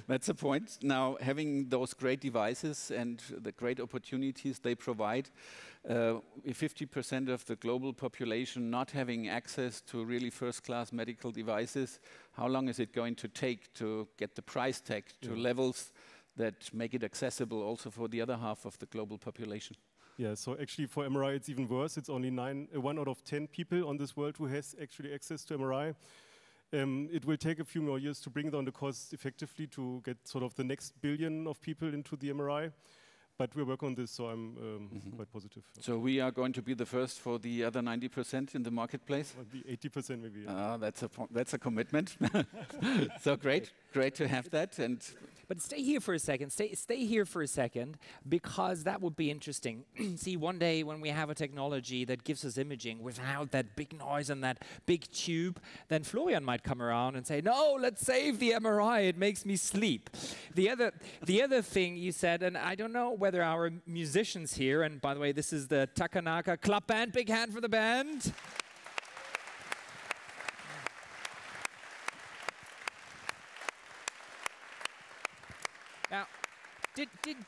That's a point. Now, having those great devices and the great opportunities they provide, 50% of the global population not having access to really first-class medical devices, how long is it going to take to get the price tag to levels that make it accessible also for the other half of the global population? Yeah, so actually for MRI it's even worse. It's only 1 out of 10 people on this world who has actually access to MRI. It will take a few more years to bring down the cost effectively to get sort of the next billion of people into the MRI. But we're working on this, so I'm quite positive. So we are going to be the first for the other 90% in the marketplace? Well, the 80% maybe. Yeah. That's a commitment. So great to have that. But stay here for a second. Stay here for a second, because that would be interesting. See, one day when we have a technology that gives us imaging without that big noise and that big tube, then Florian might come around and say, "No, let's save the MRI. It makes me sleep." The other thing you said, and I don't know whether our musicians here, and by the way, this is the Takanaka Club Band. Big hand for the band. Now,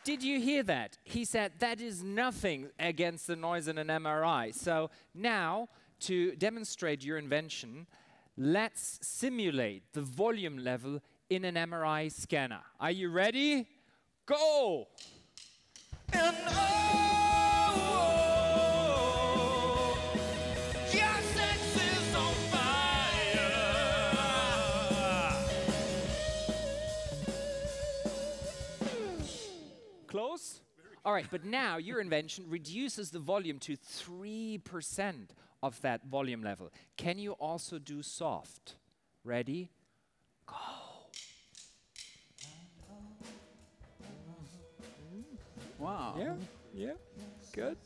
did you hear that? He said that is nothing against the noise in an MRI. So now, to demonstrate your invention, let's simulate the volume level in an MRI scanner. Are you ready? Go! And your sex is on fire. Close? All right, but now your invention reduces the volume to 3% of that volume level. Can you also do soft? Ready? Go. Wow. Yeah, yeah, good.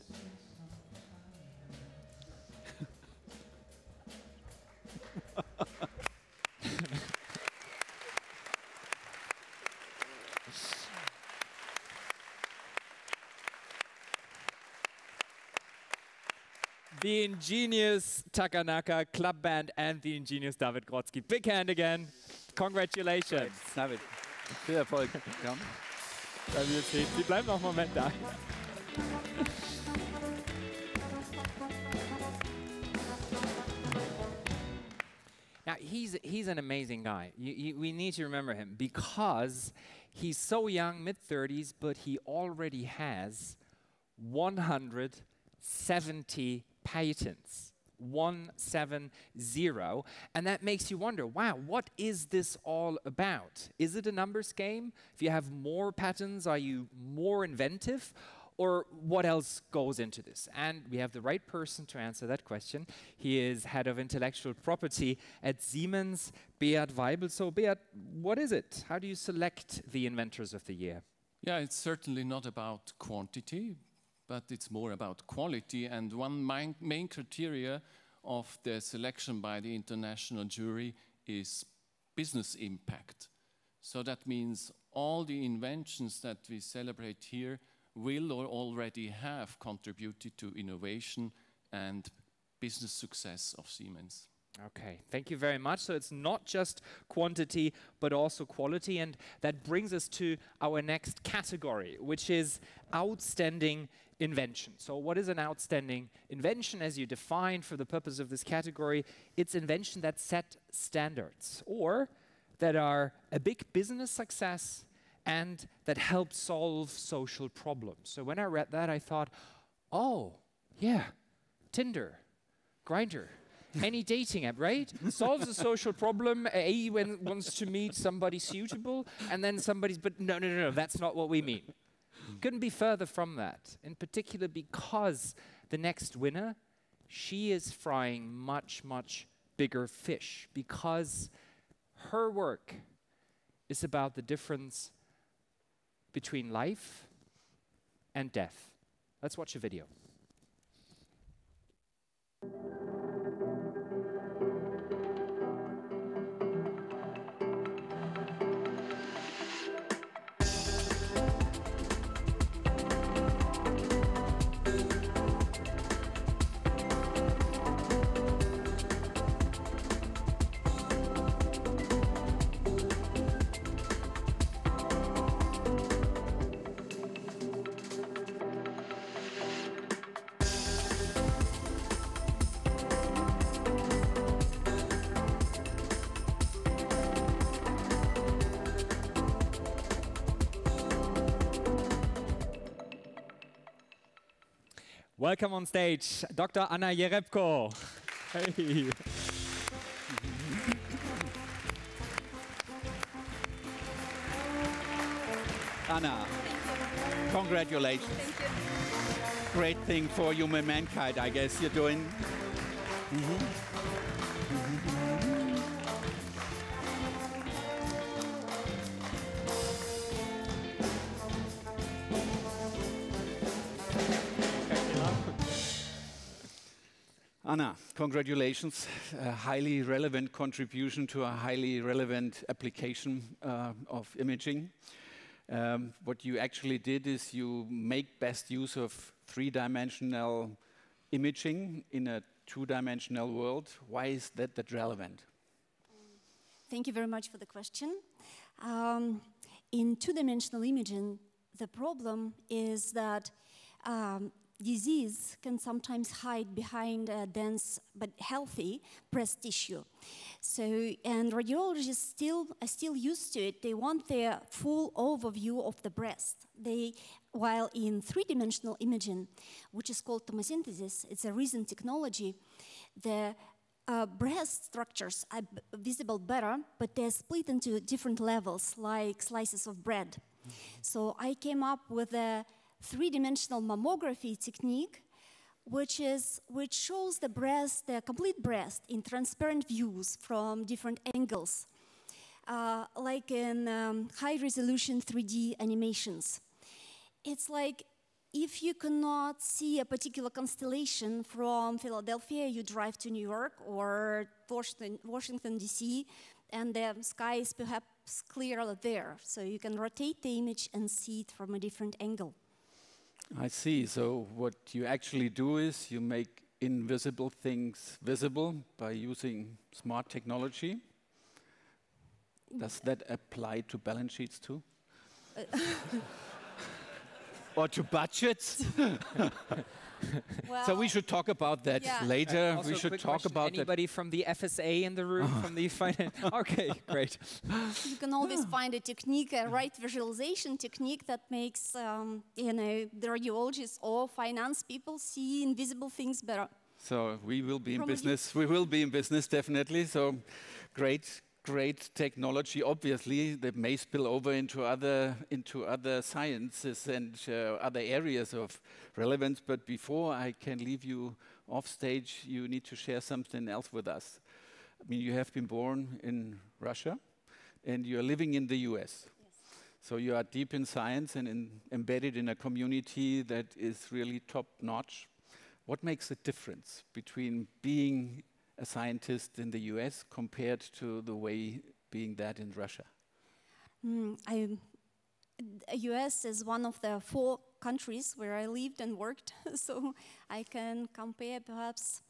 The ingenious Takanaka Club Band and the ingenious David Grodzki. Big hand again. Congratulations. David, viel Erfolg. Ja. Sie bleiben noch einen Moment da. Now, he's an amazing guy. We need to remember him because he's so young, mid-30s, but he already has 170 patents. 170. And that makes you wonder, wow, what is this all about? Is it a numbers game? If you have more patents, are you more inventive? Or what else goes into this? And we have the right person to answer that question. He is head of intellectual property at Siemens, Beat Weibel. So Beat, what is it? How do you select the inventors of the year? Yeah, it's certainly not about quantity, but it's more about quality. And one main criteria of the selection by the international jury is business impact. So that means all the inventions that we celebrate here will or already have contributed to innovation and business success of Siemens. Okay, thank you very much. So it's not just quantity, but also quality. And that brings us to our next category, which is outstanding invention. So what is an outstanding invention? As you define for the purpose of this category, it's invention that set standards or that are a big business success and that help solve social problems. So when I read that, I thought, oh, yeah, Tinder, Grindr, any dating app, right? Solves a social problem. A wants to meet somebody suitable, and then somebody's, but no, that's not what we mean. Couldn't be further from that, in particular because the next winner, she is frying much, much bigger fish because her work is about the difference between life and death. Let's watch a video. Welcome on stage, Dr. Anna Jerebko. Hey. Anna, congratulations. Thank you. Great thing for human mankind, I guess you're doing. Anna, congratulations. A highly relevant contribution to a highly relevant application of imaging. What you actually did is you make best use of three-dimensional imaging in a two-dimensional world. Why is that relevant? Thank you very much for the question. In two-dimensional imaging, the problem is that disease can sometimes hide behind a dense but healthy breast tissue. So, and radiologists are still used to it. They want their full overview of the breast. While in three-dimensional imaging, which is called tomosynthesis, it's a recent technology, the breast structures are visible better, but they're split into different levels, like slices of bread. So I came up with a three-dimensional mammography technique, which shows the complete breast in transparent views from different angles, like in high-resolution 3D animations. It's like if you cannot see a particular constellation from Philadelphia, you drive to New York or Washington, D.C., and the sky is perhaps clearer there. So you can rotate the image and see it from a different angle. I see. So what you actually do is you make invisible things visible by using smart technology. Does that apply to balance sheets too? Or to budgets? Well, so we should talk about that later. Also we should talk question, about anybody from the FSA in the room, from the finance? Okay, great. You can always find a technique, a right visualization technique that makes the radiologists or finance people see invisible things better. So we will be in business. We will be in business definitely. So great technology, obviously, that may spill over into other sciences and other areas of relevance. But before I can leave you off stage, you need to share something else with us. I mean, you have been born in Russia, and you are living in the US. Yes. So you are deep in science and embedded in a community that is really top-notch. What makes a difference between being a scientist in the US compared to the way being that in Russia? US is one of the 4 countries where I lived and worked, so I can compare perhaps.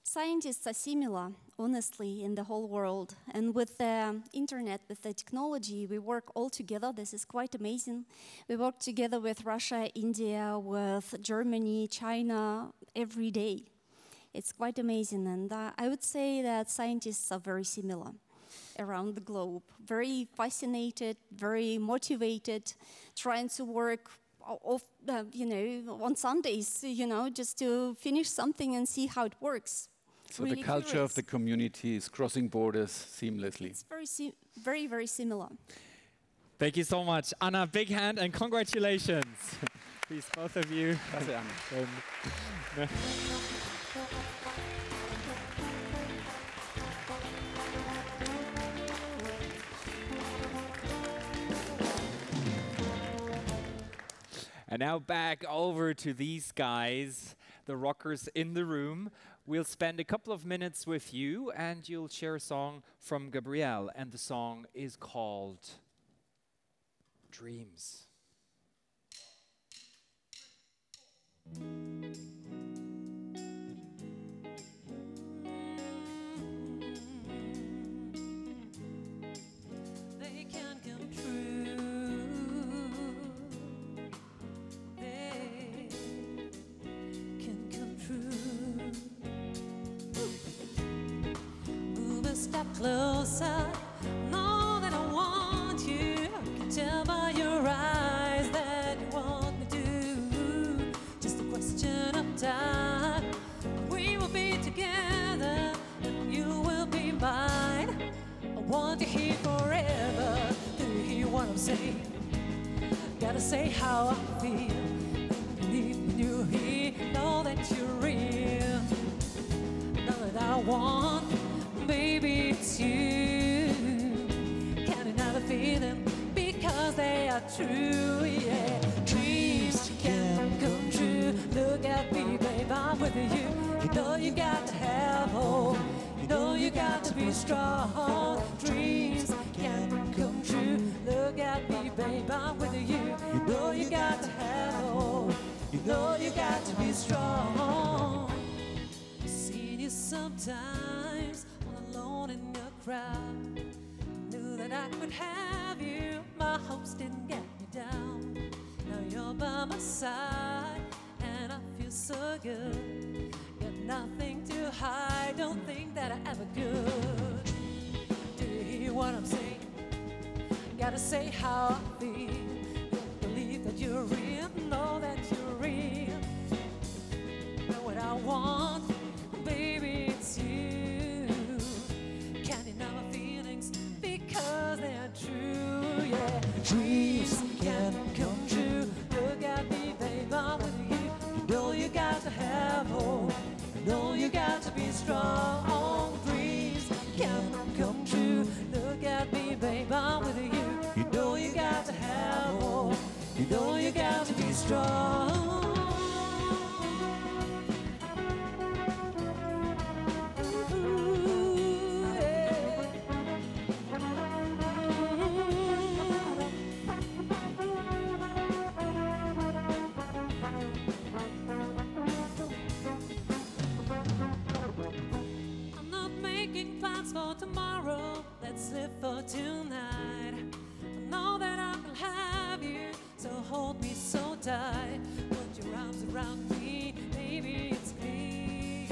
Scientists are similar, honestly, in the whole world. And with the internet, with the technology, we work all together. This is quite amazing. We work together with Russia, India, with Germany, China, every day. It's quite amazing, and I would say that scientists are very similar around the globe. Very fascinated, very motivated, trying to work on Sundays, just to finish something and see how it works. So really the culture curious. of the community is crossing borders seamlessly. It's very, very similar. Thank you so much. Anna, big hand and congratulations. Please, both of you. And now back over to these guys, the rockers in the room. We'll spend a couple of minutes with you, and you'll share a song from Gabrielle, and the song is called Dreams. They can come true. They can come true. Move a step closer. Know that I want you. I can tell by your eyes that you want me to. Just a question of time. We will be together and you will be mine. I want to hear forever. Do you hear what I'm saying? Gotta say how I feel. Believe you hear, know that you're real. Know that I want, baby, it's you. Can't deny the feeling because they are true, yeah. Dreams can come true. Look at me, babe, I'm with you. You know you got to have hope. You know you got to be strong. Dreams can come true. Look at me, babe, I'm with you. You know you got to have hope. You know you got to be strong. I've seen you sometimes all alone in your crowd. Knew that I could have you. My hopes didn't get me down. Now you're by my side, and I feel so good. Got nothing to hide, don't think that I ever could. Do you hear what I'm saying? Gotta say how I feel. Don't believe that you're real, know that you're real. Know what I want, baby, it's you. Can't deny my feelings because they're true, yeah. Dreams can come true. Look at me, babe, I'm with you. You know you got to have hope. You know you got to be strong. Dreams can come true. Look at me, babe, I'm with you. You know you got to have hope. You know you got to be strong. For tonight, I know that I will have you, so hold me so tight. Put your arms around me, baby, it's clear.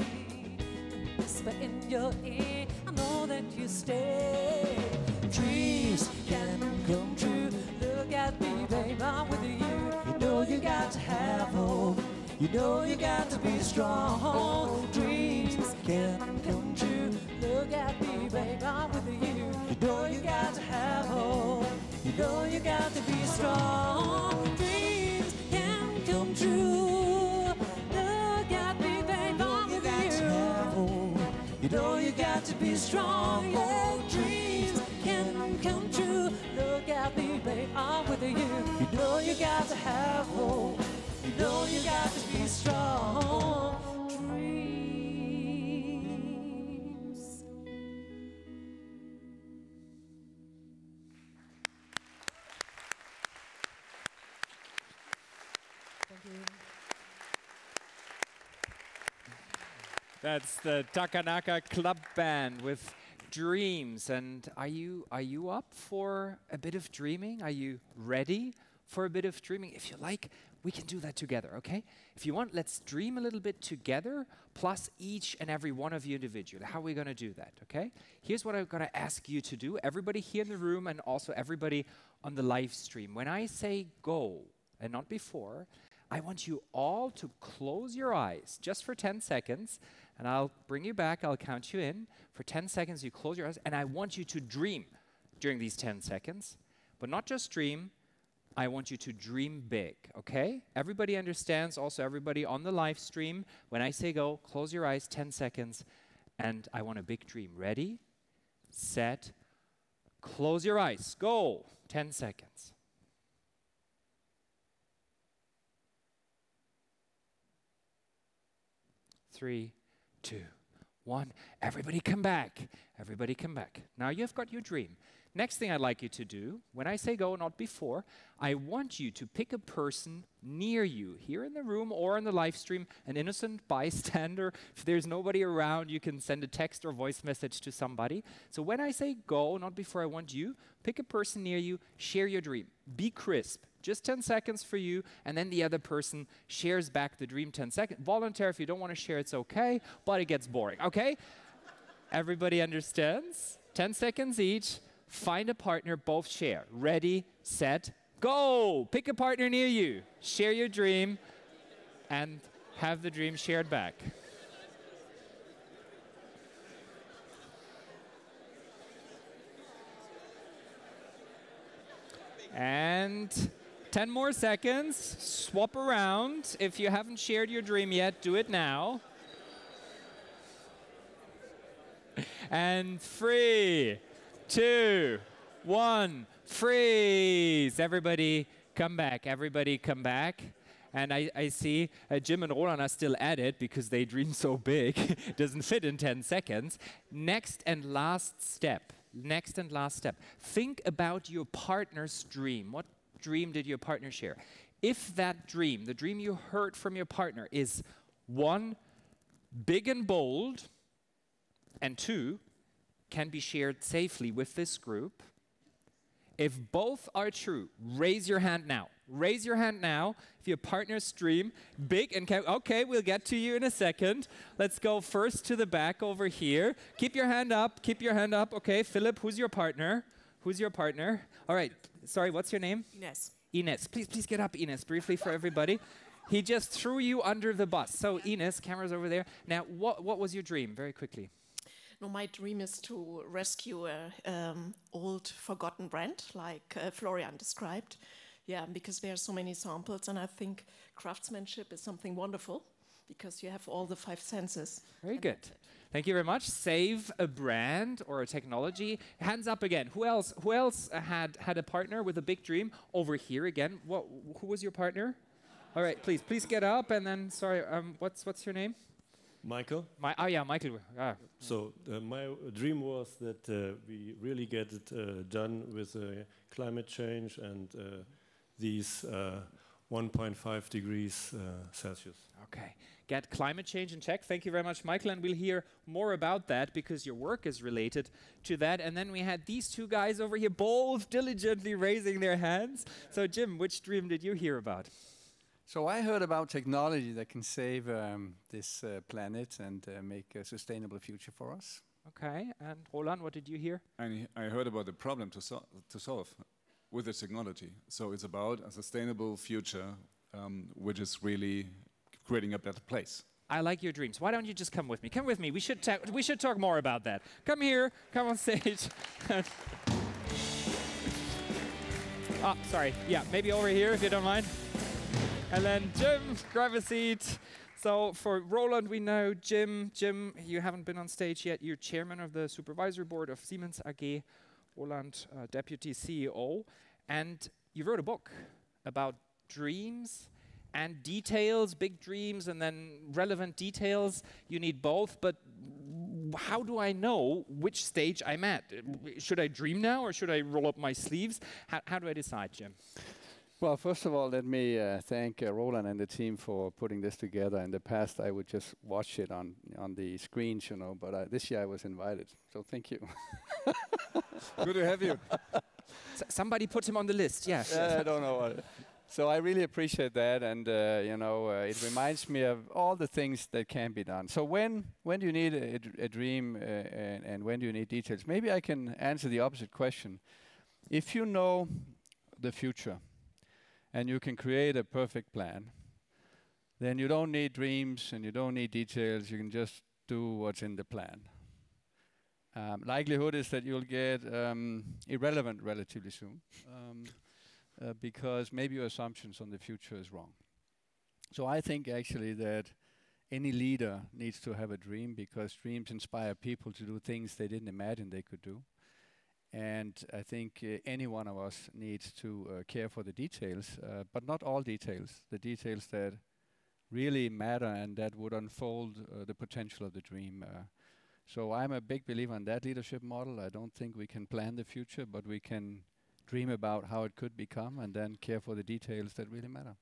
Whisper in your ear, I know that you stay. Dreams can come true. Look at me, babe, I'm with you. You know you got to have hope. You know you got to be strong. Dreams can come true. Look at me, babe, I'm with you. You know you got to have hope. You know you got to be strong. Dreams can come true. Look at me, babe, I'm with you. You know you got to be strong. Yeah, dreams can come true. Look at me, babe, I'm with you. You know you got to have hope. You know you got to be strong. That's the Takanaka Club Band with Dreams. And are you up for a bit of dreaming? Are you ready for a bit of dreaming? If you like, we can do that together, okay? If you want, let's dream a little bit together, plus each and every one of you individually. How are we going to do that, okay? Here's what I'm going to ask you to do, everybody here in the room and also everybody on the live stream. When I say go, and not before, I want you all to close your eyes just for 10 seconds, and I'll bring you back, I'll count you in. For 10 seconds, you close your eyes, and I want you to dream during these 10 seconds. But not just dream, I want you to dream big, okay? Everybody understands, also everybody on the live stream. When I say go, close your eyes, 10 seconds, and I want a big dream. Ready, set, close your eyes. Go, 10 seconds. Three, 2, 1. Everybody come back. Everybody come back. Now you've got your dream. Next thing I'd like you to do, when I say go, not before, I want you to pick a person near you, here in the room or in the live stream, an innocent bystander. If there's nobody around, you can send a text or voice message to somebody. So when I say go, not before, I want you, pick a person near you, share your dream. Be crisp. Just 10 seconds for you, and then the other person shares back the dream 10 seconds. Volunteer, if you don't want to share, it's okay, but it gets boring, okay? Everybody understands? 10 seconds each. Find a partner, both share. Ready, set, go! Pick a partner near you. Share your dream, and have the dream shared back. And 10 more seconds. Swap around. If you haven't shared your dream yet, do it now. And 3, 2, 1, freeze. Everybody come back. Everybody come back. And I see Jim and Roland are still at it because they dream so big. It doesn't fit in 10 seconds. Next and last step. Next and last step. Think about your partner's dream. What dream did your partner share? If that dream, the dream you heard from your partner, is 1, big and bold, and 2, can be shared safely with this group. If both are true, raise your hand now. Raise your hand now if your partner's dream. Big and okay, we'll get to you in a second. Let's go first to the back over here. Keep your hand up. Keep your hand up. Okay, Philip, who's your partner? Who's your partner? All right. Sorry, what's your name? Ines. Ines. Please get up, Ines, briefly for everybody. He just threw you under the bus. So Ines, camera's over there. Now, what was your dream, very quickly? No, my dream is to rescue an old forgotten brand, like Florian described. Yeah, because there are so many samples, and I think craftsmanship is something wonderful, because you have all the 5 senses. Very good. Thank you very much. Save a brand or a technology. Hands up again. Who else had a partner with a big dream? Over here again. Who was your partner? All right, please get up, and then, sorry, what's your name? Michael. Oh yeah, Michael. So my dream was that we really get it done with climate change and these 1.5 degrees Celsius. Okay, get climate change in check. Thank you very much, Michael, and we'll hear more about that because your work is related to that. And then we had these two guys over here, both diligently raising their hands. So Jim, which dream did you hear about? So I heard about technology that can save this planet and make a sustainable future for us. Okay, and Roland, what did you hear? I heard about the problem to solve with the technology. So it's about a sustainable future, which is really creating a better place. I like your dreams. Why don't you just come with me? Come with me. We should talk more about that. Come here. Come on stage. Oh, sorry. Yeah, maybe over here if you don't mind. And then Jim, grab a seat. So for Roland, we know Jim. Jim, you haven't been on stage yet. You're chairman of the supervisory board of Siemens AG. Roland, deputy CEO. And you wrote a book about dreams and details, big dreams and then relevant details. You need both, but how do I know which stage I'm at? Should I dream now or should I roll up my sleeves? How do I decide, Jim? Well, first of all, let me thank Roland and the team for putting this together. In the past, I would just watch it on the screens, you know, but this year I was invited, so thank you. Good to have you. Somebody put him on the list, yeah. I don't know. So I really appreciate that, and you know, it reminds me of all the things that can be done. So when do you need a dream and when do you need details? Maybe I can answer the opposite question. If you know the future, and you can create a perfect plan, then you don't need dreams and you don't need details. You can just do what's in the plan. Likelihood is that you'll get irrelevant relatively soon because maybe your assumptions on the future is wrong. So I think actually that any leader needs to have a dream because dreams inspire people to do things they didn't imagine they could do. And I think any one of us needs to care for the details, but not all details, the details that really matter and that would unfold the potential of the dream. So I'm a big believer in that leadership model. I don't think we can plan the future, but we can dream about how it could become and then care for the details that really matter.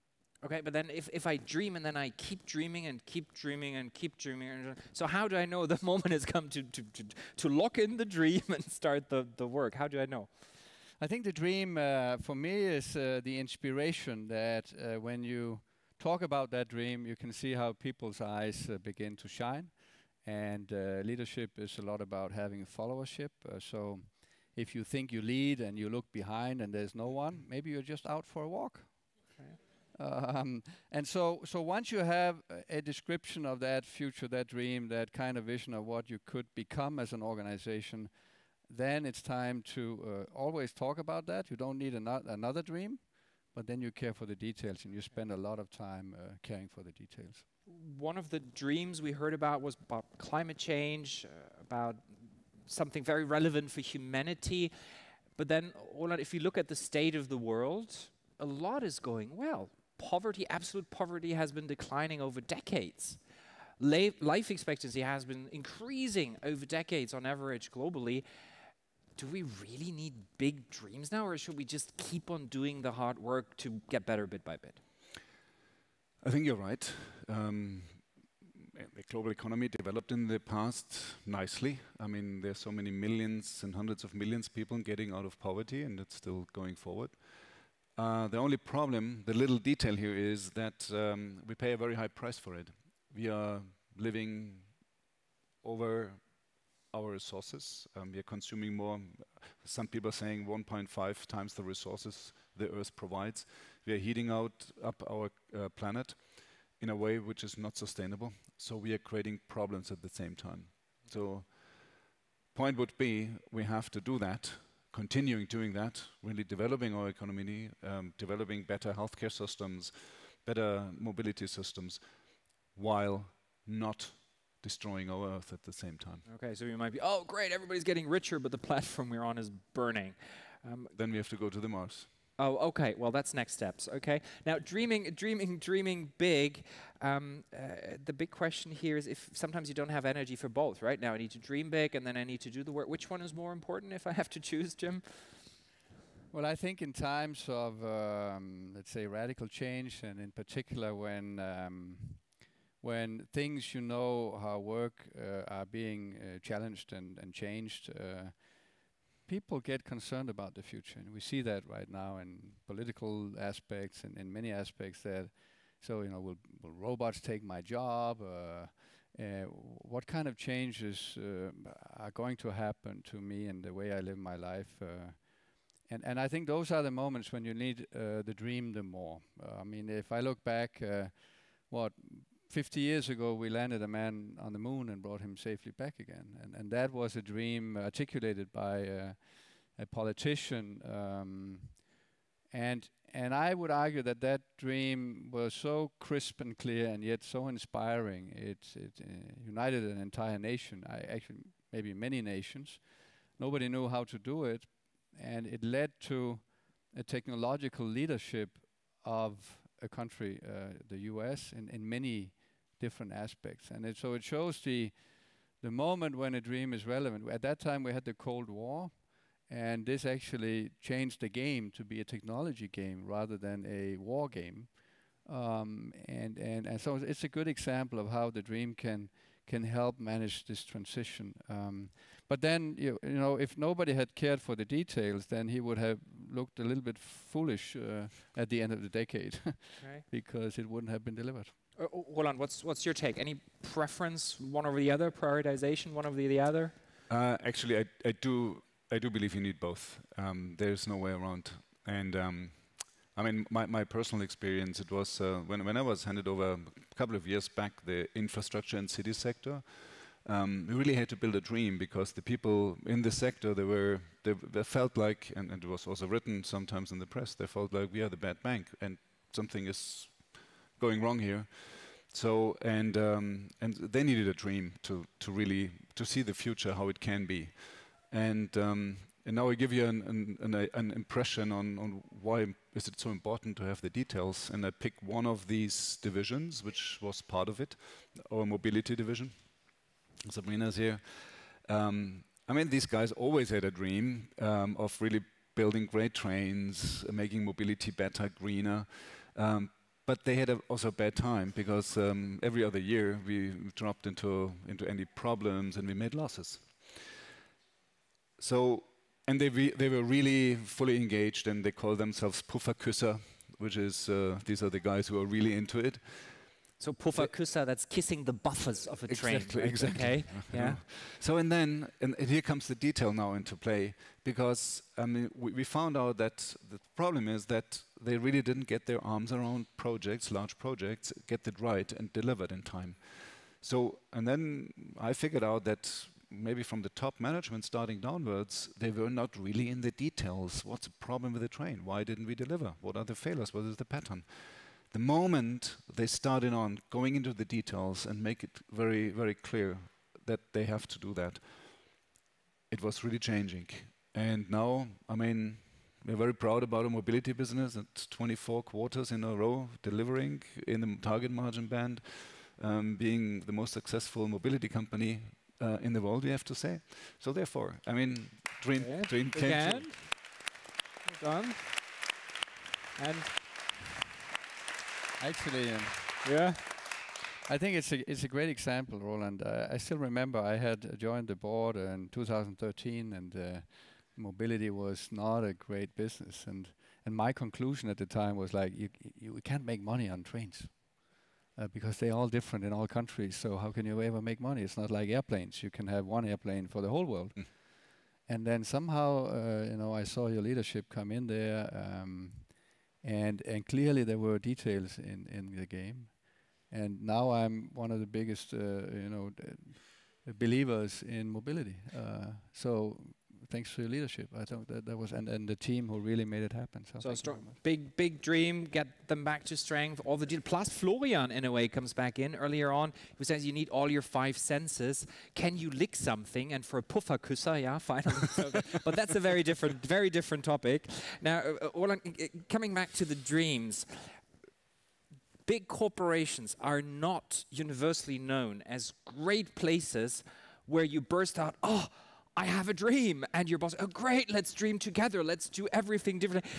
Okay, but then if I dream and then I keep dreaming and keep dreaming and keep dreaming, so how do I know the moment has come to lock in the dream and start the work? How do I know? I think the dream for me is the inspiration that when you talk about that dream, you can see how people's eyes begin to shine. And leadership is a lot about having followership. So if you think you lead and you look behind and there's no one, maybe you're just out for a walk. And so once you have a description of that future, that dream, that kind of vision of what you could become as an organization, then it's time to always talk about that. You don't need another dream, but then you care for the details and you spend a lot of time caring for the details. One of the dreams we heard about was about climate change, about something very relevant for humanity. But then, Roland, if you look at the state of the world, a lot is going well. Poverty, absolute poverty has been declining over decades. Life expectancy has been increasing over decades on average globally. Do we really need big dreams now, or should we just keep on doing the hard work to get better bit by bit? I think you're right. The global economy developed in the past nicely. I mean, there's so many millions and hundreds of millions of people getting out of poverty, and it's still going forward. The only problem, the little detail here is that we pay a very high price for it. We are living over our resources. We are consuming more. Some people are saying 1.5 times the resources the Earth provides. We are heating up our planet in a way which is not sustainable. So we are creating problems at the same time. So point would be, we have to do that, continuing doing that, really developing our economy, developing better healthcare systems, better mobility systems, while not destroying our Earth at the same time. Okay, so you might be, oh great, everybody's getting richer, but the platform we're on is burning. Then we have to go to the Mars. Oh, okay. Well, that's next steps. Okay. Now, dreaming big. The big question here is if sometimes you don't have energy for both, right? Now I need to dream big, and then I need to do the work. Which one is more important if I have to choose, Jim? Well, I think in times of, let's say, radical change, and in particular when things you know how work are being challenged and changed. People get concerned about the future, and we see that right now in political aspects and in many aspects. That, so will robots take my job? What kind of changes are going to happen to me and the way I live my life? And I think those are the moments when you need the dream the more. I mean, if I look back, 50 years ago, we landed a man on the moon and brought him safely back again. And that was a dream articulated by a politician. And I would argue that that dream was so crisp and clear and yet so inspiring. It united an entire nation, actually maybe many nations. Nobody knew how to do it. And it led to a technological leadership of a country, the US, in many different aspects. And so it shows the moment when a dream is relevant. At that time we had the Cold War, and this actually changed the game to be a technology game rather than a war game. And so it's a good example of how the dream can help manage this transition. But then, you know, if nobody had cared for the details, then he would have looked a little bit foolish at the end of the decade, because it wouldn't have been delivered. Hold on, what's your take? Any preference, one over the other, prioritization, one over the other? Actually, I do believe you need both. There's no way around. And I mean, my personal experience, it was when I was handed over a couple of years back the infrastructure and city sector. We really had to build a dream, because the people in the sector, they felt like, and it was also written sometimes in the press, they felt like we are the bad bank and something is going wrong here. So and they needed a dream to really see the future, how it can be. And now I give you an impression on why is it so important to have the details. And I pick one of these divisions, which was part of it, our mobility division. Sabrina's here. I mean, these guys always had a dream of really building great trains, making mobility better, greener. But they had also a bad time, because every other year we dropped into any problems and we made losses. So, and they were really fully engaged, and they call themselves Pufferküsser, which is these are the guys who are really into it. So Pufferküsser, that's kissing the buffers of a train. Exactly. Okay. Yeah. So and here comes the detail now into play, because I mean we found out that the problem is that they really didn't get their arms around projects, large projects, get it right and delivered in time. So and then I figured out that maybe from the top management starting downwards, they were not really in the details. What's the problem with the train? Why didn't we deliver? What are the failures? What is the pattern? The moment they started on going into the details and make it very, very clear that they have to do that, it was really changing. And now, I mean, we're very proud about our mobility business at 24 quarters in a row, delivering in the target margin band, being the most successful mobility company in the world, we have to say. So therefore, I mean, dream came true. Well done. And actually, yeah, I think it's a great example, Roland. I still remember I had joined the board in 2013, and mobility was not a great business. And And my conclusion at the time was like, you can't make money on trains. Because they're all different in all countries, so how can you ever make money? It's not like airplanes. You can have one airplane for the whole world. And then somehow, I saw your leadership come in there, and clearly there were details in the game. And now I'm one of the biggest, believers in mobility. So thanks for your leadership. I thought that was, and the team who really made it happen. So strong, big dream, get them back to strength, all the deal. Plus Florian, in a way, comes back in earlier on, who says you need all your 5 senses. Can you lick something? And for a Pufferküsser, yeah, finally. But that's a very different topic. Now, coming back to the dreams, big corporations are not universally known as great places where you burst out, oh, I have a dream, and your boss, oh great, let's dream together, let's do everything differently.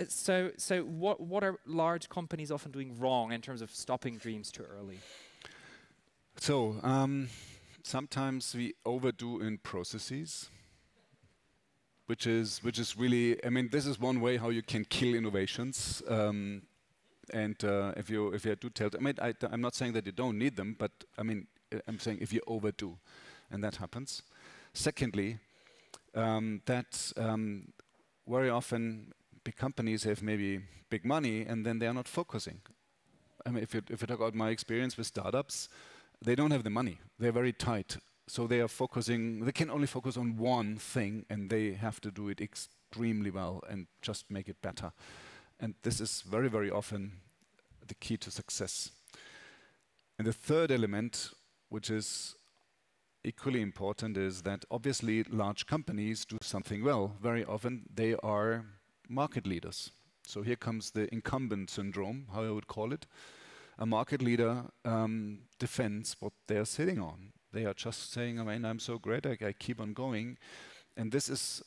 So what are large companies often doing wrong in terms of stopping dreams too early? So sometimes we overdo in processes, which is really, I mean, this is one way how you can kill innovations. And if you do tell, I mean, I'm not saying that you don't need them, but I mean, I'm saying if you overdo, and that happens. Secondly, very often big companies have maybe big money and then they are not focusing. I mean, if you talk about my experience with startups, they don't have the money. They're very tight. So they are focusing, they can only focus on one thing and they have to do it extremely well and just make it better. And this is very, very often the key to success. And the third element, which is equally important, is that obviously large companies do something well. Very often they are market leaders. So here comes the incumbent syndrome, how I would call it. A market leader defends what they're sitting on. They are just saying, I mean, I'm so great, I keep on going. And this is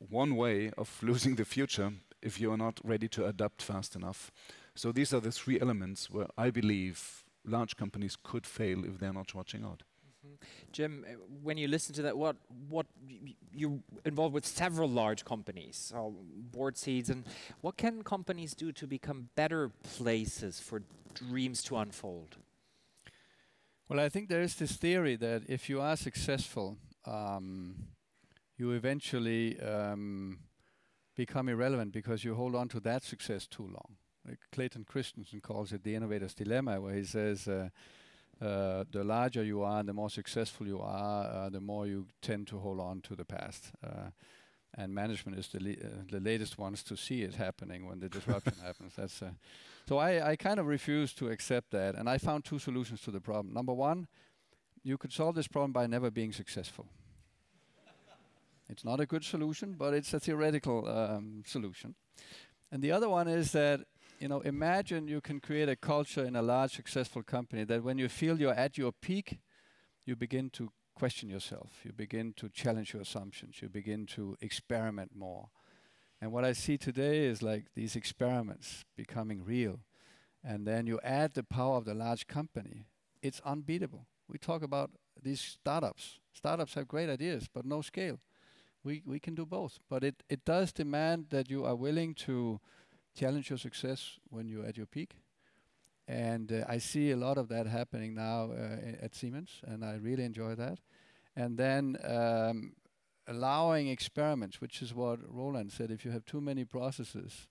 one way of losing the future if you are not ready to adapt fast enough. So these are the 3 elements where I believe large companies could fail if they're not watching out. Jim, when you listen to that, what you're involved with several large companies, so board seats, and what can companies do to become better places for dreams to unfold? Well, I think there is this theory that if you are successful, you eventually become irrelevant because you hold on to that success too long. Like Clayton Christensen calls it the innovator's dilemma, where he says, the larger you are and the more successful you are, the more you tend to hold on to the past. And management is the latest ones to see it happening when the disruption happens. That's so I kind of refuse to accept that. And I found 2 solutions to the problem. Number 1, you could solve this problem by never being successful. It's not a good solution, but it's a theoretical solution. And the other one is that, imagine you can create a culture in a large successful company that when you feel you're at your peak, you begin to question yourself. You begin to challenge your assumptions. You begin to experiment more. And what I see today is like these experiments becoming real. And then you add the power of the large company. It's unbeatable. We talk about these startups. Startups have great ideas, but no scale. We can do both. But it does demand that you are willing to challenge your success when you're at your peak. And I see a lot of that happening now at Siemens, and I really enjoy that. And then allowing experiments, which is what Roland said. If you have too many processes,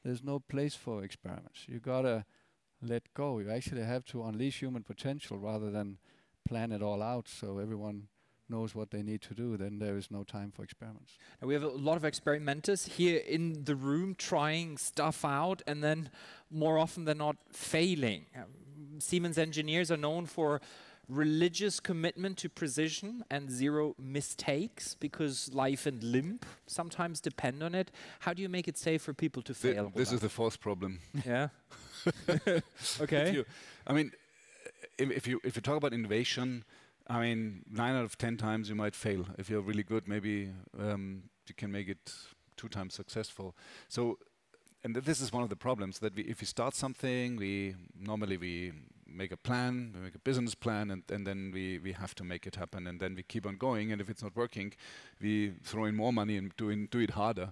there's no place for experiments. You gotta let go. You actually have to unleash human potential rather than plan it all out so everyone knows what they need to do. Then there is no time for experiments. And we have a lot of experimenters here in the room trying stuff out and then more often than not failing. Siemens engineers are known for religious commitment to precision and 0 mistakes because life and limb sometimes depend on it. How do you make it safe for people to fail? This is the 4th problem. Yeah. Okay. If you talk about innovation, I mean, 9 out of 10 times you might fail. If you're really good, maybe you can make it 2 times successful. So, and this is one of the problems that if we start something, we normally make a plan, we make a business plan, and then we have to make it happen, and then we keep on going. And if it's not working, we throw in more money and do it harder.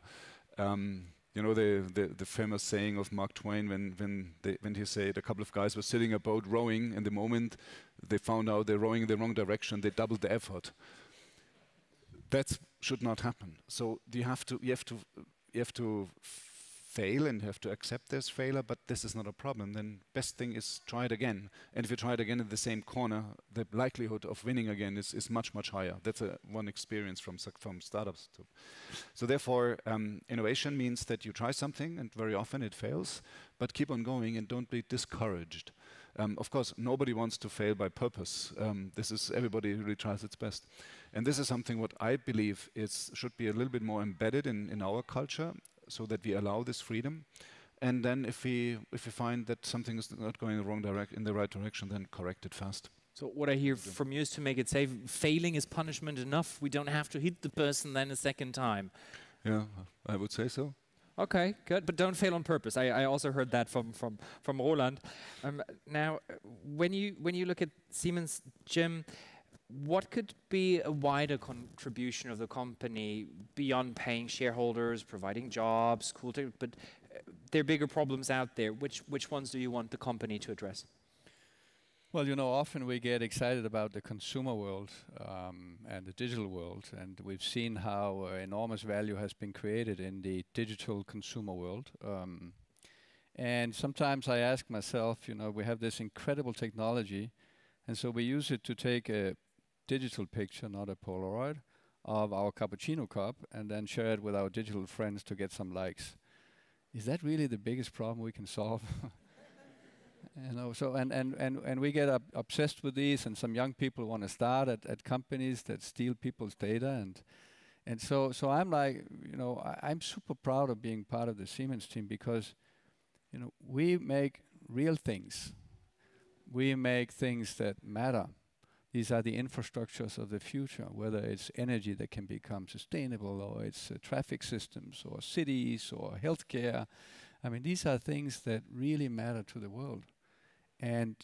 You know the famous saying of Mark Twain when he said a couple of guys were sitting in a boat rowing, and the moment they found out they're rowing in the wrong direction, they doubled the effort. That should not happen. So you have to fail, and you have to accept there's failure, but this is not a problem. Then best thing is try it again. And if you try it again in the same corner, the likelihood of winning again is much, much higher. That's one experience from startups too. So therefore, innovation means that you try something, and very often it fails, but keep on going and don't be discouraged. Of course, nobody wants to fail by purpose. This is everybody really tries its best. And this is something what I believe should be a little bit more embedded in our culture, so that we allow this freedom. And then if we find that something is not going in the right direction, then correct it fast. So what I hear from you is to make it safe, failing is punishment enough. We don't have to hit the person then a second time. Yeah, I would say so. Okay, good, but don't fail on purpose. I also heard that from Roland. Now, when you look at Siemens, Jim, what could be a wider contribution of the company beyond paying shareholders, providing jobs, but there are bigger problems out there. Which ones do you want the company to address? Well, you know, often we get excited about the consumer world and the digital world, and we've seen how enormous value has been created in the digital consumer world. And sometimes I ask myself, you know, we have this incredible technology, and so we use it to take a digital picture, not a Polaroid, of our cappuccino cup, and then share it with our digital friends to get some likes. Is that really the biggest problem we can solve? You know, so and we get obsessed with these, and some young people want to start at companies that steal people's data, and so I'm like, you know, I'm super proud of being part of the Siemens team, because, you know, we make real things. We make things that matter. These are the infrastructures of the future, whether it's energy that can become sustainable, or it's traffic systems, or cities, or healthcare. I mean, these are things that really matter to the world. And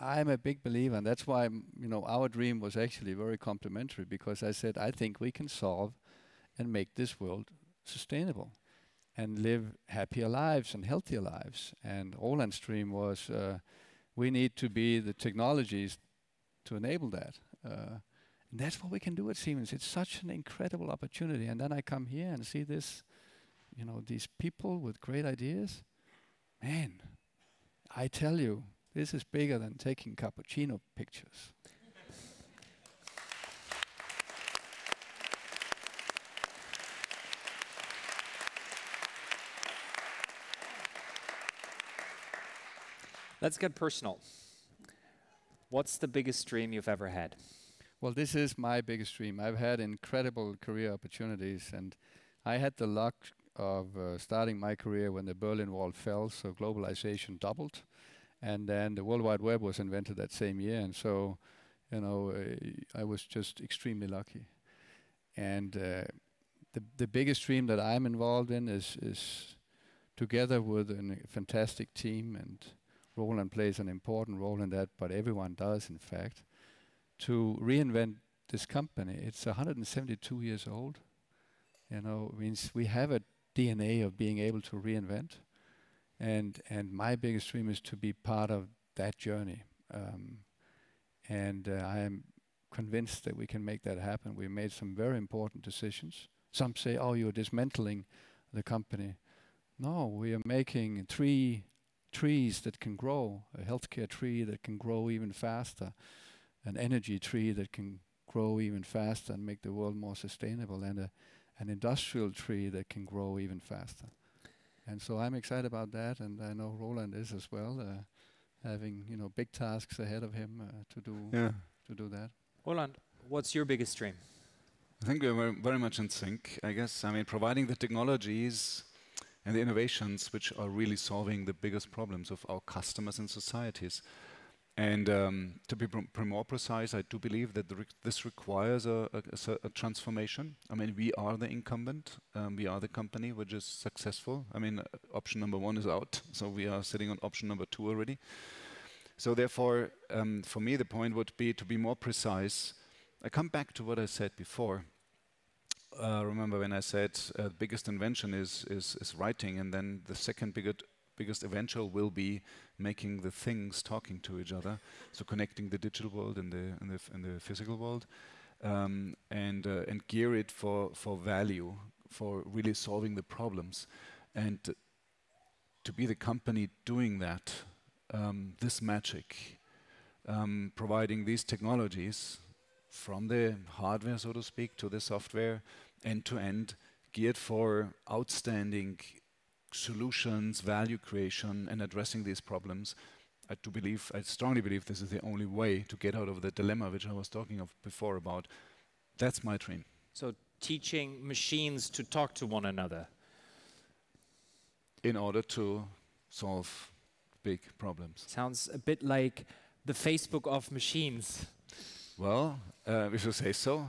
I'm a big believer, and that's why, you know, our dream was actually very complementary, because I said, I think we can solve and make this world sustainable and live happier lives and healthier lives. And Roland's dream was, we need to be the technologies to enable that. And that's what we can do at Siemens. It's such an incredible opportunity. And then I come here and see this, you know, these people with great ideas. Man, I tell you, this is bigger than taking cappuccino pictures. Let's get personal. What's the biggest dream you've ever had? Well, this is my biggest dream. I've had incredible career opportunities, and I had the luck of starting my career when the Berlin Wall fell, so globalization doubled, and then the World Wide Web was invented that same year, and so, you know, I was just extremely lucky. And the biggest dream that I'm involved in is together with a fantastic team, and Roland plays an important role in that, but everyone does, in fact, to reinvent this company. It's 172 years old. You know, it means we have a DNA of being able to reinvent. And my biggest dream is to be part of that journey. And I am convinced that we can make that happen. We made some very important decisions. Some say, oh, you're dismantling the company. No, we are making trees that can grow, a healthcare tree that can grow even faster, an energy tree that can grow even faster and make the world more sustainable, and an industrial tree that can grow even faster. And so I'm excited about that, and I know Roland is as well, having, you know, big tasks ahead of him to do that. Roland, what's your biggest dream? I think we're very much in sync, I guess. I mean, providing the technologies and the innovations which are really solving the biggest problems of our customers and societies. And to be more precise, I do believe that this requires a transformation. I mean, we are the incumbent. We are the company which is successful. I mean, option number 1 is out, so we are sitting on option number 2 already. So therefore, for me, the point would be to be more precise. I come back to what I said before. remember when I said the biggest invention is writing, and then the second biggest eventual will be making the things talking to each other, so connecting the digital world and the physical world, and gear it for value, for really solving the problems, and to be the company doing that, this magic, providing these technologies from the hardware, so to speak, to the software, end to end, geared for outstanding solutions, value creation, and addressing these problems. I strongly believe this is the only way to get out of the dilemma which I was talking of before about. That's my dream. So teaching machines to talk to one another. In order to solve big problems. Sounds a bit like the Facebook of machines. Well, we should say so.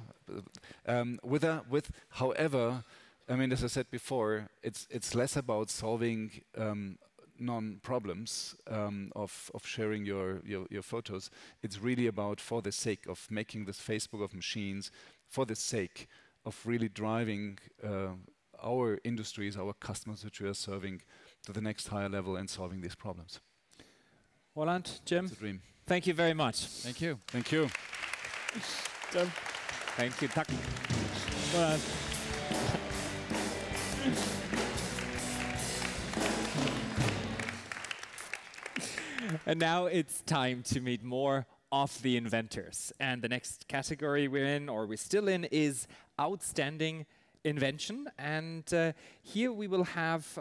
However, I mean, as I said before, it's less about solving non-problems of sharing your photos. It's really about, for the sake of making this Facebook of machines, for the sake of really driving our industries, our customers which we are serving, to the next higher level and solving these problems. Roland, Jim, it's a dream. Thank you very much. Thank you. Thank you. Jim. Thank you. Roland. And now it's time to meet more of the inventors. And the next category we're still in, is outstanding invention. And here we will have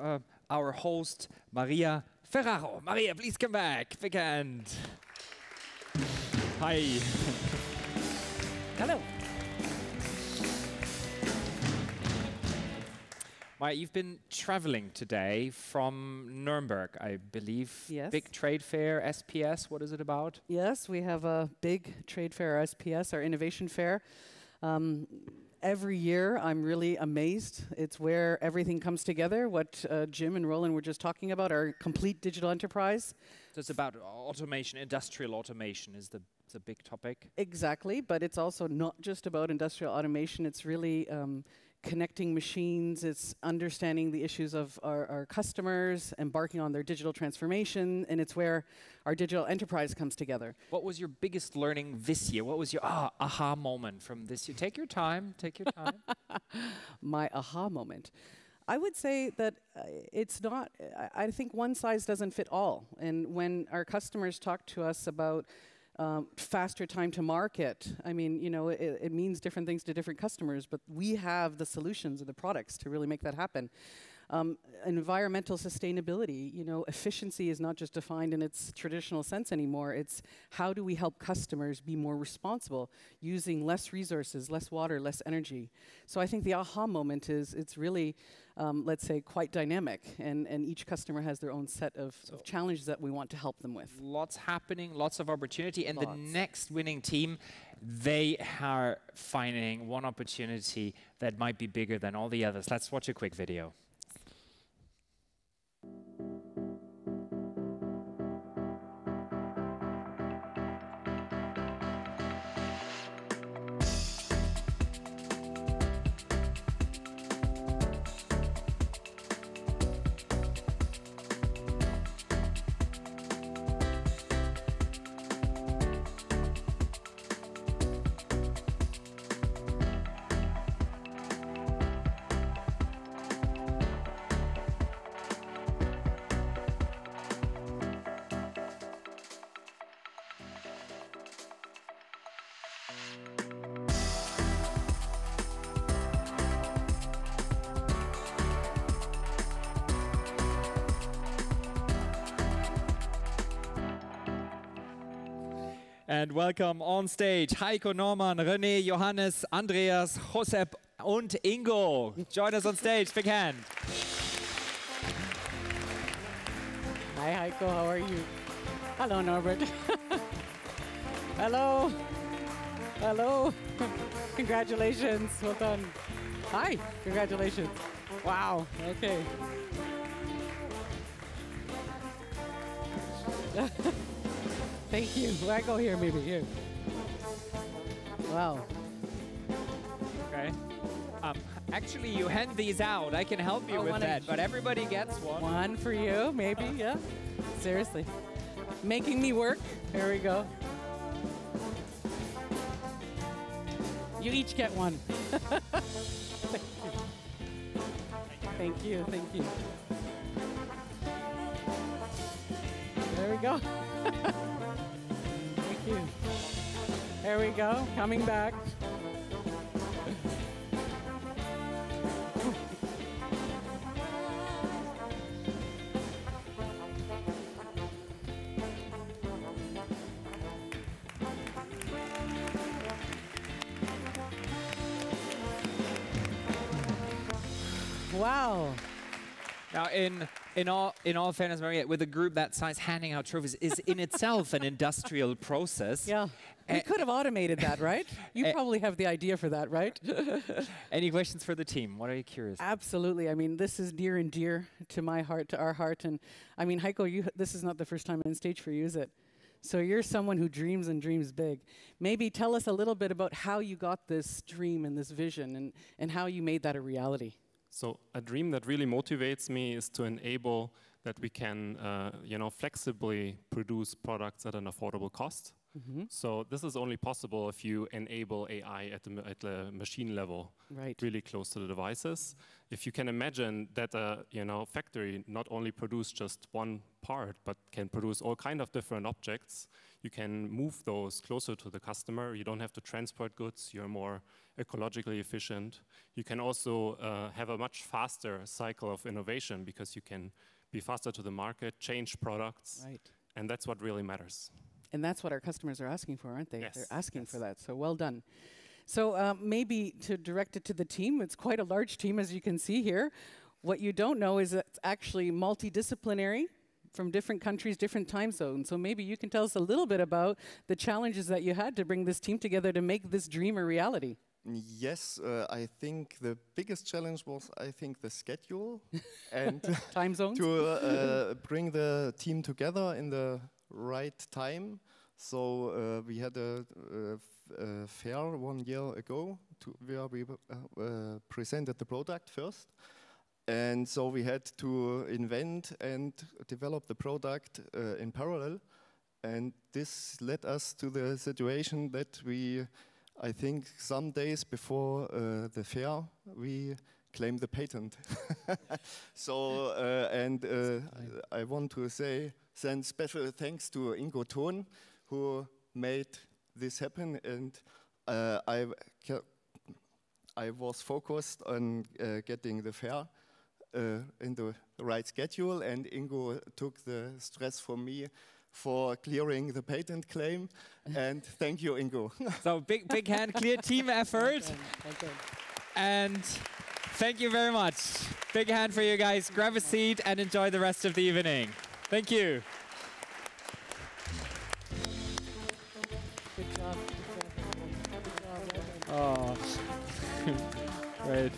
our host, Maria Ferraro. Maria, please come back. Big hand. Hi. Hello. Maria, you've been traveling today from Nuremberg, I believe. Yes. Big trade fair, SPS, what is it about? Yes, we have a big trade fair, SPS, our innovation fair. Every year, I'm really amazed. It's where everything comes together, what Jim and Roland were just talking about, our complete digital enterprise. So it's about automation, industrial automation is the big topic. Exactly, but it's also not just about industrial automation. It's really connecting machines, it's understanding the issues of our customers, embarking on their digital transformation, and it's where our digital enterprise comes together. What was your biggest learning this year? What was your aha moment from this year? Take your time, take your time. My aha moment. I would say that it's not, I think one size doesn't fit all. And when our customers talk to us about faster time to market. I mean, you know, it means different things to different customers, but we have the solutions and the products to really make that happen. Environmental sustainability, you know, efficiency is not just defined in its traditional sense anymore. It's how do we help customers be more responsible, using less resources, less water, less energy. So I think the aha moment is it's really, let's say, quite dynamic, and each customer has their own set of challenges that we want to help them with. Lots happening, lots of opportunity, and the next winning team, they are finding one opportunity that might be bigger than all the others. Let's watch a quick video. And welcome on stage Heiko, Norman, René, Johannes, Andreas, Josep und Ingo. Join us on stage, big hand. Hi Heiko, how are you? Hello Norbert. Hello. Hello. Congratulations, well done. Hi, congratulations. Wow, okay. Thank you. Where I go here, maybe here. Wow. Okay. Actually, you hand these out. I can help you with that, but everybody gets one. One for you, maybe, yeah. Seriously. Making me work. Here we go. You each get one. Thank you, thank you. There we go. Thank you. There we go, coming back. Wow. Now, in all fairness, Maria, with a group that size, handing out trophies is in itself an industrial process. Yeah. We could have automated that, right? You probably have the idea for that, right? Any questions for the team? What are you curious? Absolutely. I mean, this is near and dear to my heart, to our heart. And I mean, Heiko, this is not the first time on stage for you, is it? So you're someone who dreams and dreams big. Maybe tell us a little bit about how you got this dream and this vision and how you made that a reality. So a dream that really motivates me is to enable that we can, flexibly produce products at an affordable cost. Mm-hmm. So this is only possible if you enable AI at the machine level, really close to the devices. If you can imagine that a factory not only produce just one part, but can produce all kind of different objects, you can move those closer to the customer. You don't have to transport goods. You're more ecologically efficient. You can also have a much faster cycle of innovation because you can be faster to the market, change products, and that's what really matters. And that's what our customers are asking for, aren't they? Yes. They're asking for that, so well done. So maybe to direct it to the team, it's quite a large team, as you can see here. What you don't know is that it's actually multidisciplinary from different countries, different time zones. So maybe you can tell us a little bit about the challenges that you had to bring this team together to make this dream a reality. Yes, I think the biggest challenge was, the schedule and time zones to bring the team together in the right time. So we had a fair 1 year ago where we presented the product first. And so we had to invent and develop the product in parallel. And this led us to the situation that I think some days before the fair, we claimed the patent. So, I want to send special thanks to Ingo Thon, who made this happen. And I was focused on getting the fair in the right schedule, and Ingo took the stress from me for clearing the patent claim, and thank you, Ingo. So big hand, clear team effort. And thank you very much. Big hand for you guys. Grab a seat and enjoy the rest of the evening. Thank you. Good job. Oh, great.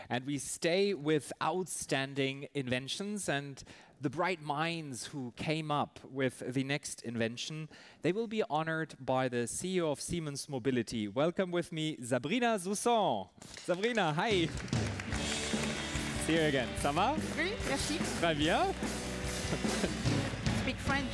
And we stay with outstanding inventions, and the bright minds who came up with the next invention, they will be honored by the CEO of Siemens Mobility. Welcome with me, Sabrina Soussan. Sabrina, hi. See you again. Ça va? Oui, merci. Très bien. Speak French.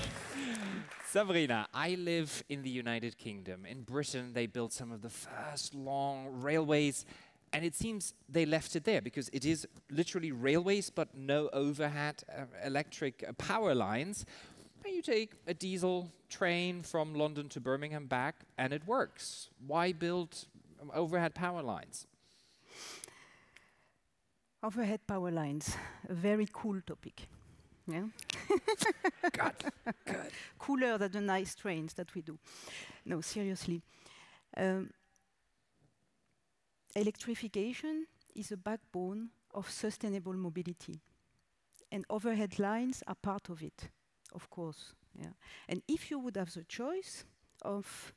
Sabrina, I live in the United Kingdom. In Britain, they built some of the first long railways. And it seems they left it there because it is literally railways, but no overhead electric power lines. And you take a diesel train from London to Birmingham back, and it works. Why build overhead power lines? Overhead power lines, a very cool topic. Yeah? Good. Cooler than the nice trains that we do. No, seriously. Electrification is a backbone of sustainable mobility. And overhead lines are part of it, of course. Yeah. And if you would have the choice of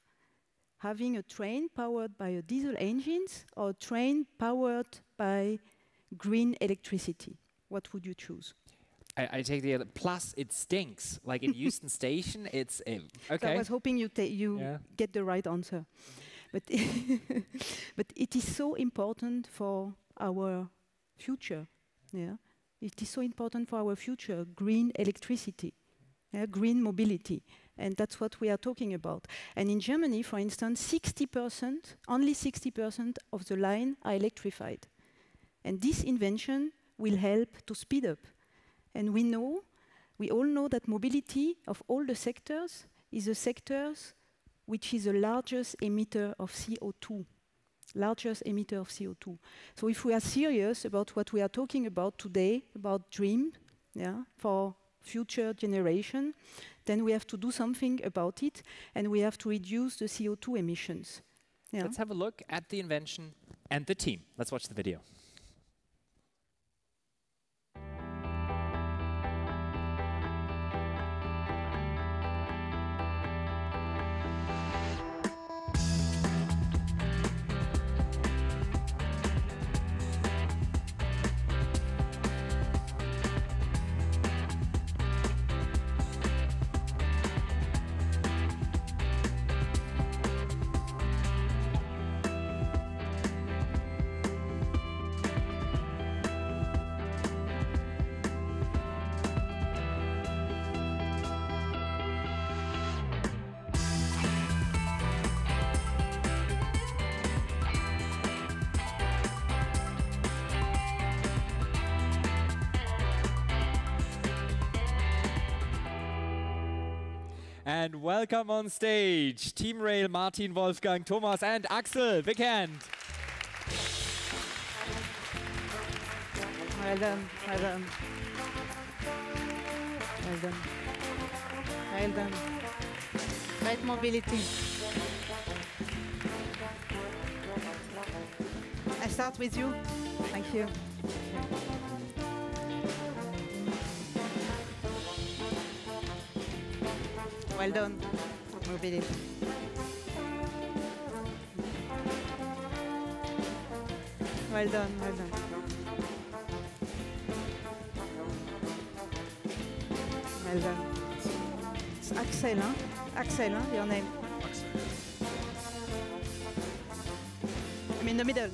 having a train powered by a diesel engines or a train powered by green electricity, what would you choose? I take the other. Plus, it stinks. Like in Euston Station, it's okay. So I was hoping you get the right answer, but but it is so important for our future. Yeah, it is so important for our future. Green electricity, green mobility, and that's what we are talking about. And in Germany, for instance, 60%, only 60% of the line are electrified, and this invention will help to speed up. And we all know that mobility of all the sectors is the sectors which is the largest emitter of CO2. Largest emitter of CO2. So if we are serious about what we are talking about today, about dream, for future generation, then we have to do something about it, and we have to reduce the CO2 emissions. Yeah. Let's have a look at the invention and the team. Let's watch the video. And welcome on stage, Team Rail, Martin, Wolfgang, Thomas, and Axel. Big hand. Well done, well done. Well done. Well done. Right mobility. I start with you. Thank you. Well done. Mobility. Well done, well done. Well done. It's Axel, huh? Axel, huh? Your name? Axel. I'm in the middle.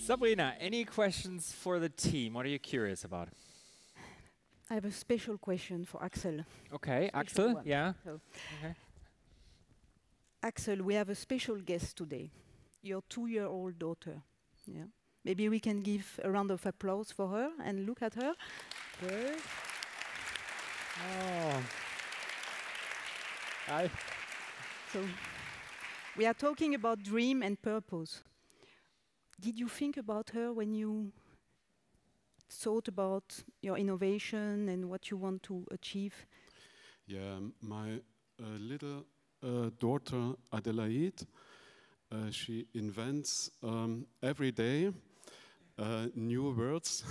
Sabrina, any questions for the team? What are you curious about? I have a special question for Axel. Okay, Axel, yeah. So okay. Axel, we have a special guest today, your 2-year-old daughter. Yeah. Maybe we can give a round of applause for her and look at her. Good. Oh. So we are talking about dream and purpose. Did you think about her when you thought about your innovation and what you want to achieve? Yeah, my little daughter Adelaide, she invents every day new words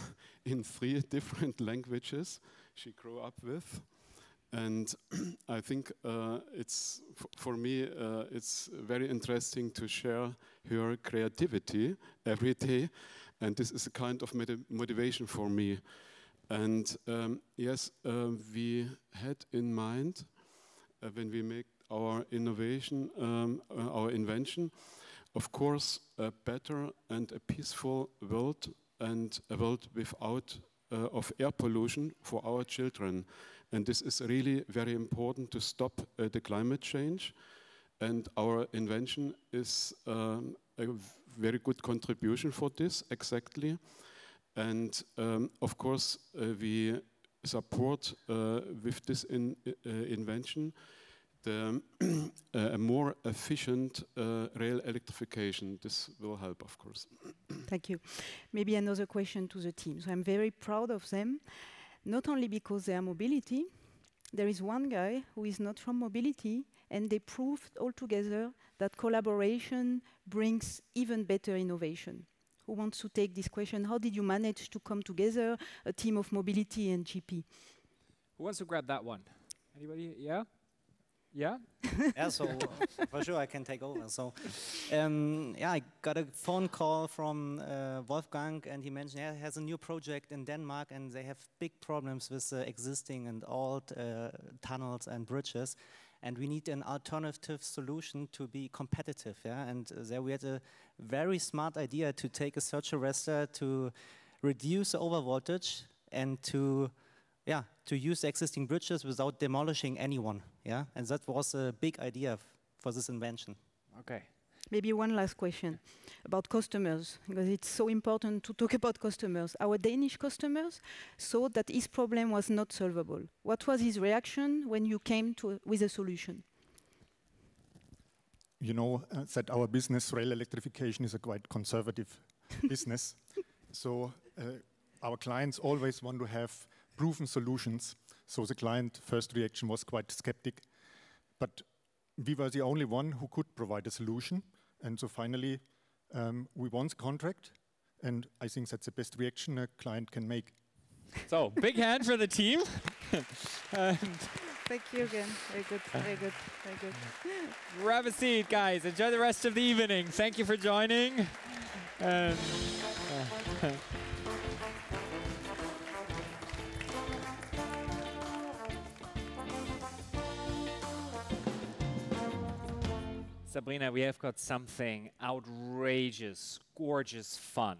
in 3 different languages she grew up with. And I think it's for me it's very interesting to share her creativity every day, and this is a kind of motivation for me. And yes, we had in mind when we make our innovation, our invention, of course, a better and a peaceful world, and a world without of air pollution for our children. And this is really very important to stop the climate change. And our invention is a very good contribution for this, exactly. And of course, we support with this invention a more efficient rail electrification. This will help, of course. Thank you. Maybe another question to the team. So I'm very proud of them, not only because they are mobility. There is one guy who is not from mobility, and they proved all together that collaboration brings even better innovation. Who wants to take this question? How did you manage to come together, a team of mobility and GP? Who wants to grab that one? Anybody? Yeah? Yeah? Yeah, so for sure I can take over. So, yeah, I got a phone call from Wolfgang, and he mentioned he has a new project in Denmark, and they have big problems with existing and old tunnels and bridges, and we need an alternative solution to be competitive. Yeah, and there we had a very smart idea to take a search arrestor to reduce the overvoltage and to use existing bridges without demolishing anyone. Yeah, and that was a big idea for this invention. Okay. Maybe one last question about customers, because it's so important to talk about customers. Our Danish customers saw that his problem was not solvable. What was his reaction when you came with a solution? You know that our business, rail electrification, is a quite conservative business. So our clients always want to have proven solutions. So the client first reaction was quite skeptic. But we were the only one who could provide a solution. And so finally, we won the contract. And I think that's the best reaction a client can make. So, big hand for the team. Thank you again. Very good, very good, very good. Grab a seat, guys. Enjoy the rest of the evening. Thank you for joining. Sabrina, we have got something outrageous, gorgeous fun.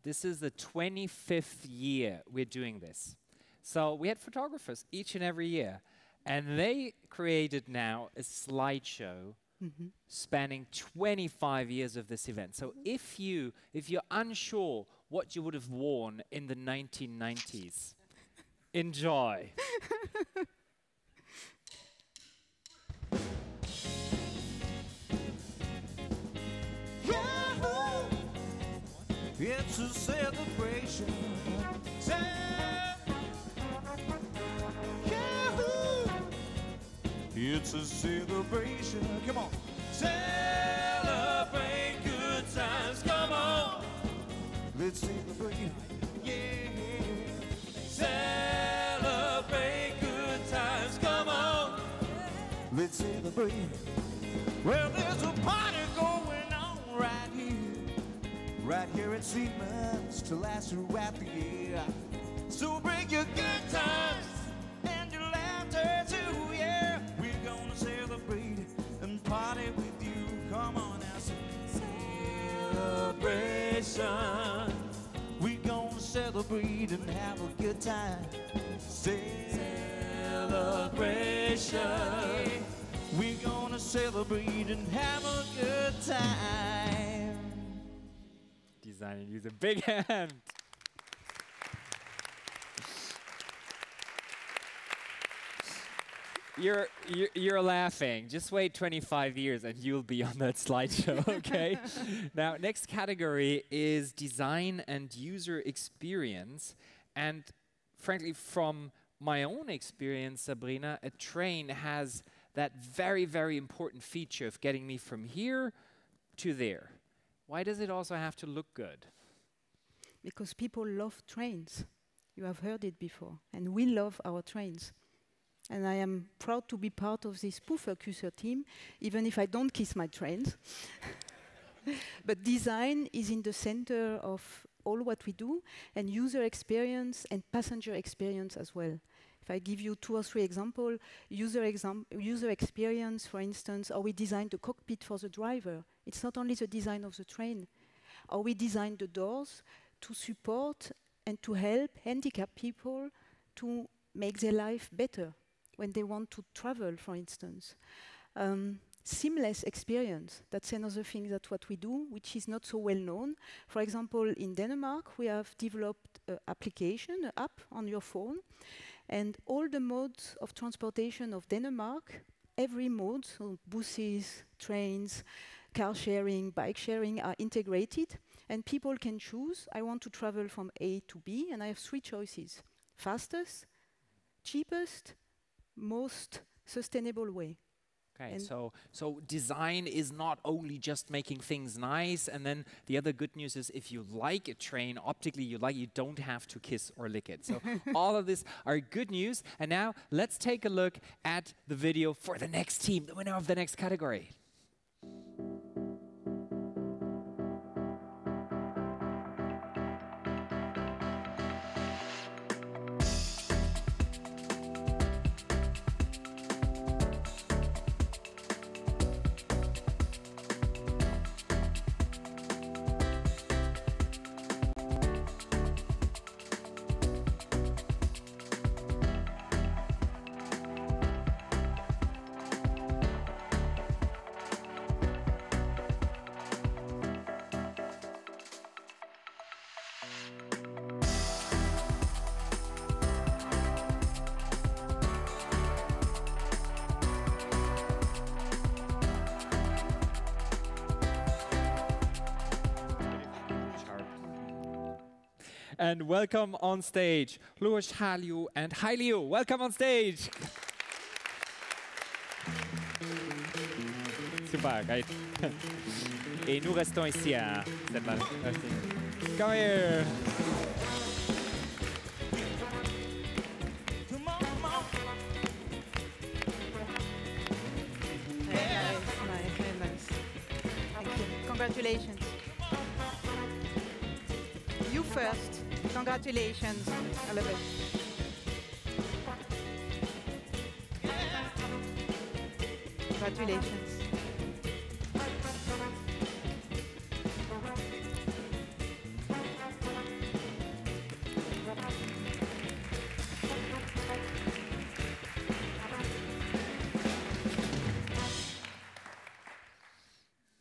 This is the 25th year we're doing this. So we had photographers each and every year, and they created now a slideshow spanning 25 years of this event. So if you're unsure what you would have worn in the 1990s, enjoy. It's a celebration. It's a celebration. Come on. Celebrate good times. Come on. Let's celebrate. Yeah. Celebrate good times. Come on. Let's celebrate. Well, there's a party going on right here at Siemens to last throughout the year. So bring your good times and your laughter too, yeah. We're gonna celebrate and party with you. Come on now, celebration. We're gonna celebrate and have a good time. Celebration. We're gonna celebrate and have a good time. Designing, use a big hand. You're laughing. Just wait 25 years and you'll be on that slideshow, okay? Now, next category is design and user experience. And frankly, from my own experience, Sabrina, a train has that very, very important feature of getting me from here to there. Why does it also have to look good? Because people love trains. You have heard it before. And we love our trains. And I am proud to be part of this Pufferküsser team, even if I don't kiss my trains. But design is in the center of all what we do, and user experience and passenger experience as well. If I give you 2 or 3 examples, user experience, for instance, how we designed the cockpit for the driver. It's not only the design of the train. How we designed the doors to support and to help handicapped people to make their life better when they want to travel, for instance. Seamless experience, that's another thing that what we do, which is not so well known. For example, in Denmark, we have developed an application, an app on your phone, and all the modes of transportation of Denmark, every mode, so buses, trains, car sharing, bike sharing are integrated, and people can choose, I want to travel from A to B, and I have 3 choices. Fastest, cheapest, most sustainable way. Okay, so design is not only just making things nice, and then the other good news is if you like a train, optically you don't have to kiss or lick it. So all of this are good news. And now let's take a look at the video for the next team, the winner of the next category. And welcome on stage, Luosh Haliu and Hailiu. Welcome on stage. Super, right? Et nous restons ici à cette main. Come here. Nice. Thank you. Congratulations. You first. Congratulations. I love it. Congratulations.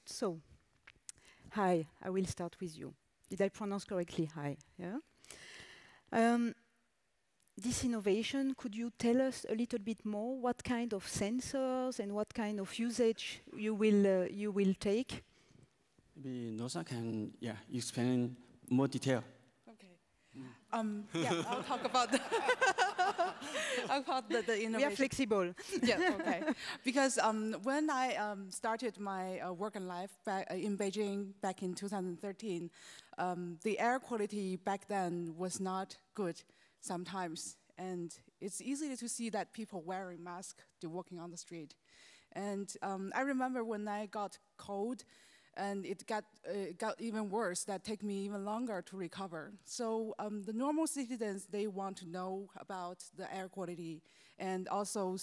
So, hi, I will start with you. Did I pronounce correctly? Hi. Yeah. This innovation, could you tell us a little bit more what kind of sensors and what kind of usage you will take? Maybe Nosa can explain more detail. Yeah, I'll talk about the innovation. We are flexible. Yeah, okay. Because when I started my working life back in Beijing back in 2013, the air quality back then was not good sometimes. And it's easy to see that people wearing masks to walking on the street. And I remember when I got cold, and it got even worse. That took me even longer to recover. So the normal citizens, they want to know about the air quality, and also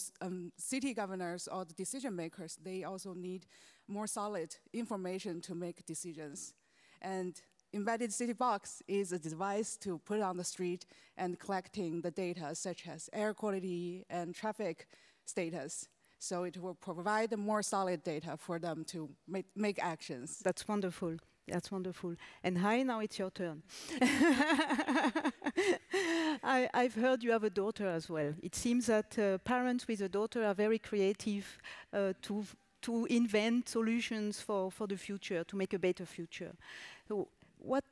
city governors or the decision makers, they also need more solid information to make decisions. And Embedded City Box is a device to put on the street and collecting the data such as air quality and traffic status. So it will provide more solid data for them to make actions. That's wonderful. That's wonderful. And hi, now it's your turn. I've heard you have a daughter as well. It seems that parents with a daughter are very creative to invent solutions for the future, to make a better future. So what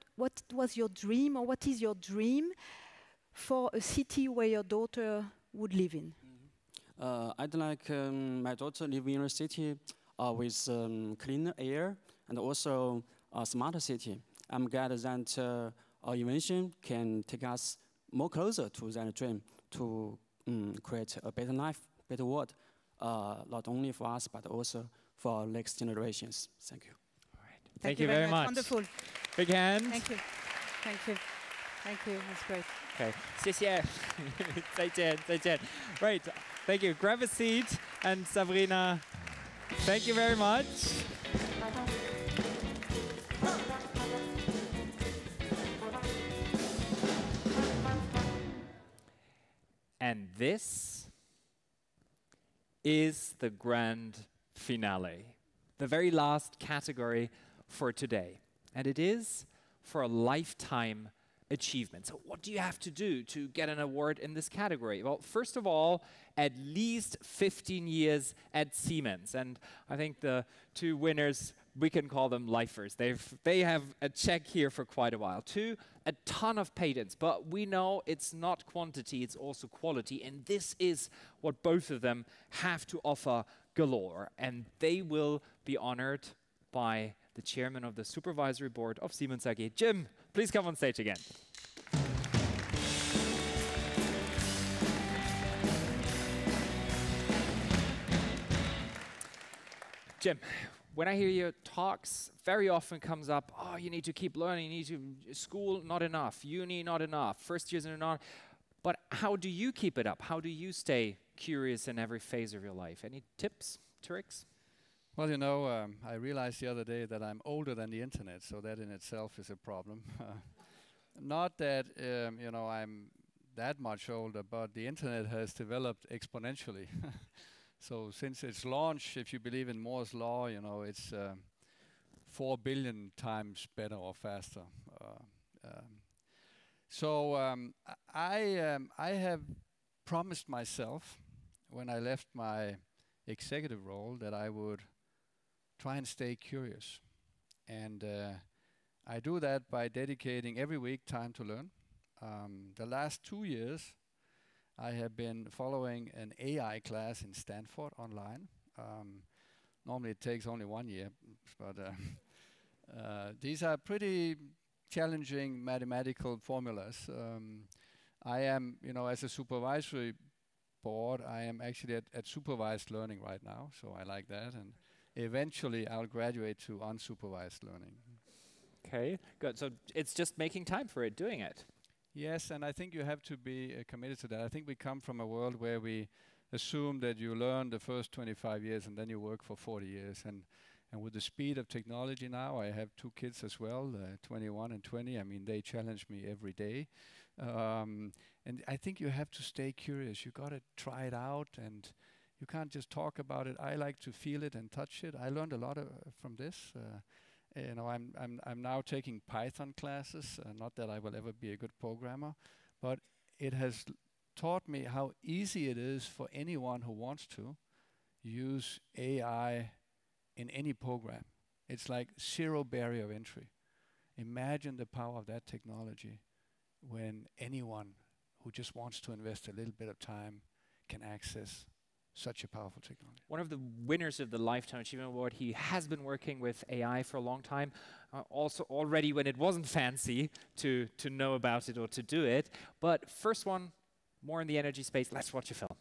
was your dream, or what is your dream for a city where your daughter would live in? I'd like my daughter live in a city with cleaner air and also a smarter city. I'm glad that our invention can take us more closer to that dream to create a better life, better world, not only for us but also for our next generations. Thank you. All right. Thank you very much. Wonderful. Big hand. Thank you. Thank you. Thank you. That's great. Okay. 谢谢. 再见. 再见. Right. Thank you. Grab a seat. And Sabrina, thank you very much. And this is the grand finale, the very last category for today. And it is for a lifetime achievement. So what do you have to do to get an award in this category? Well, first of all, at least 15 years at Siemens. And I think the two winners we can call them lifers. They have a check here for quite a while. 2, a ton of patents, but we know it's not quantity, it's also quality, and this is what both of them have to offer galore, and they will be honored by the chairman of the supervisory board of Siemens AG. Jim, please come on stage again. Jim, when I hear your talks, very often comes up, oh, you need to keep learning, you need to, school, not enough, uni, not enough, first years, not. But how do you keep it up? How do you stay curious in every phase of your life? Any tips, tricks? Well, you know, I realized the other day that I'm older than the internet, so that in itself is a problem. Not that, you know, I'm that much older, but the internet has developed exponentially. So since its launch, if you believe in Moore's law, you know, it's 4 billion times better or faster. I have promised myself when I left my executive role that I would try and stay curious. And I do that by dedicating every week time to learn. The last 2 years, I have been following an AI class in Stanford online. Normally it takes only 1 year, but these are pretty challenging mathematical formulas. I am, you know, as a supervisory board, I am actually at supervised learning right now, so I like that. And eventually I'll graduate to unsupervised learning. Okay, good. So it's just making time for it, doing it. Yes, and I think you have to be committed to that. I think we come from a world where we assume that you learn the first 25 years and then you work for 40 years. And with the speed of technology now, I have 2 kids as well, 21 and 20. I mean, they challenge me every day. And I think you have to stay curious. You got to try it out, and you can't just talk about it. I like to feel it and touch it. I learned a lot from this. You know, I'm now taking Python classes. Not that I will ever be a good programmer, but it has taught me how easy it is for anyone who wants to use AI in any program. It's like 0 barrier of entry. Imagine the power of that technology when anyone who just wants to invest a little bit of time can access such a powerful technology. One of the winners of the Lifetime Achievement Award, he has been working with AI for a long time, also already when it wasn't fancy to know about it or to do it. But first one, more in the energy space, let's watch a film.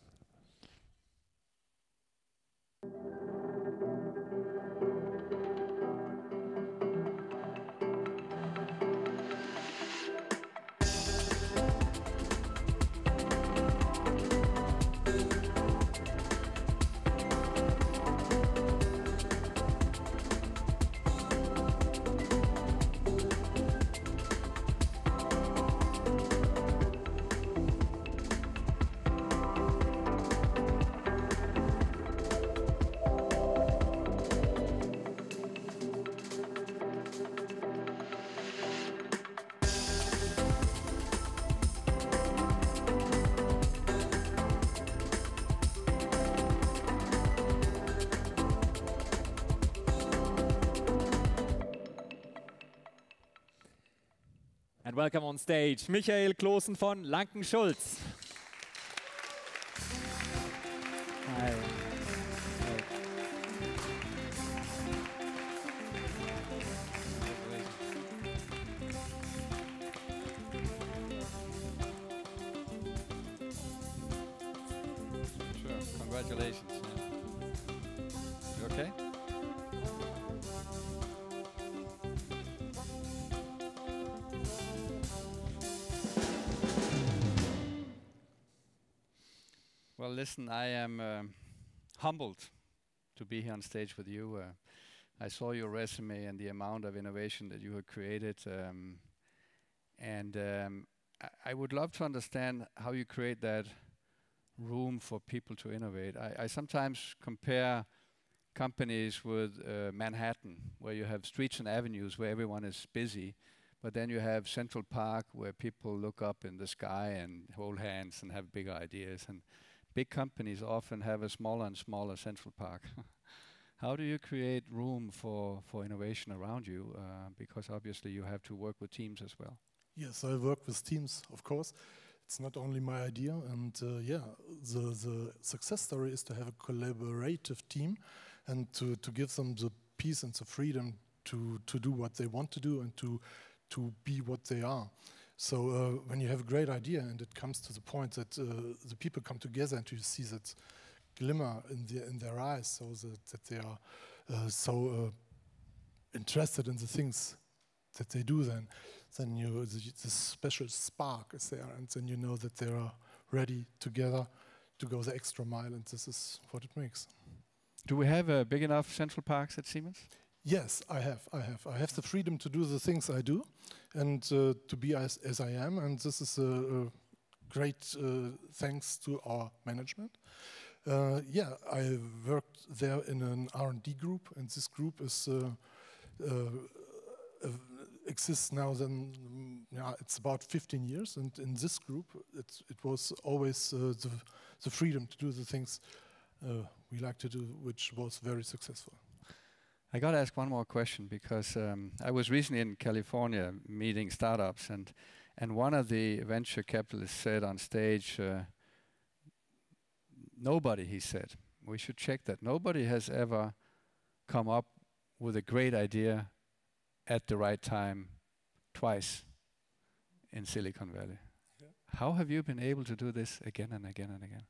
And welcome on stage, Michael Klosen von Lankenschulz. Hi. Sure, congratulations. You okay? Well, listen, I am humbled to be here on stage with you. I saw your resume and the amount of innovation that you have created. I would love to understand how you create that room for people to innovate. I sometimes compare companies with Manhattan, where you have streets and avenues where everyone is busy, but then you have Central Park where people look up in the sky and hold hands and have big ideas. And big companies often have a smaller and smaller Central Park. How do you create room for innovation around you? Because obviously you have to work with teams as well. Yes, I work with teams, of course. It's not only my idea, and the success story is to have a collaborative team and to give them the peace and the freedom to do what they want to do and to be what they are. So when you have a great idea and it comes to the point that the people come together and you see that glimmer in their eyes, so that they are so interested in the things that they do, then the special spark is there, and then you know that they are ready together to go the extra mile, and this is what it makes. Do we have big enough central parks at Siemens? Yes, I have. I have the freedom to do the things I do, and to be as I am, and this is a great thanks to our management. I worked there in an R&D group, and this group is exists now. It's about 15 years, and in this group, it was always the freedom to do the things we like to do, which was very successful. I got to ask one more question, because I was recently in California meeting startups, and one of the venture capitalists said on stage, nobody, he said, we should check that, nobody has ever come up with a great idea at the right time twice in Silicon Valley. Yeah. How have you been able to do this again and again and again?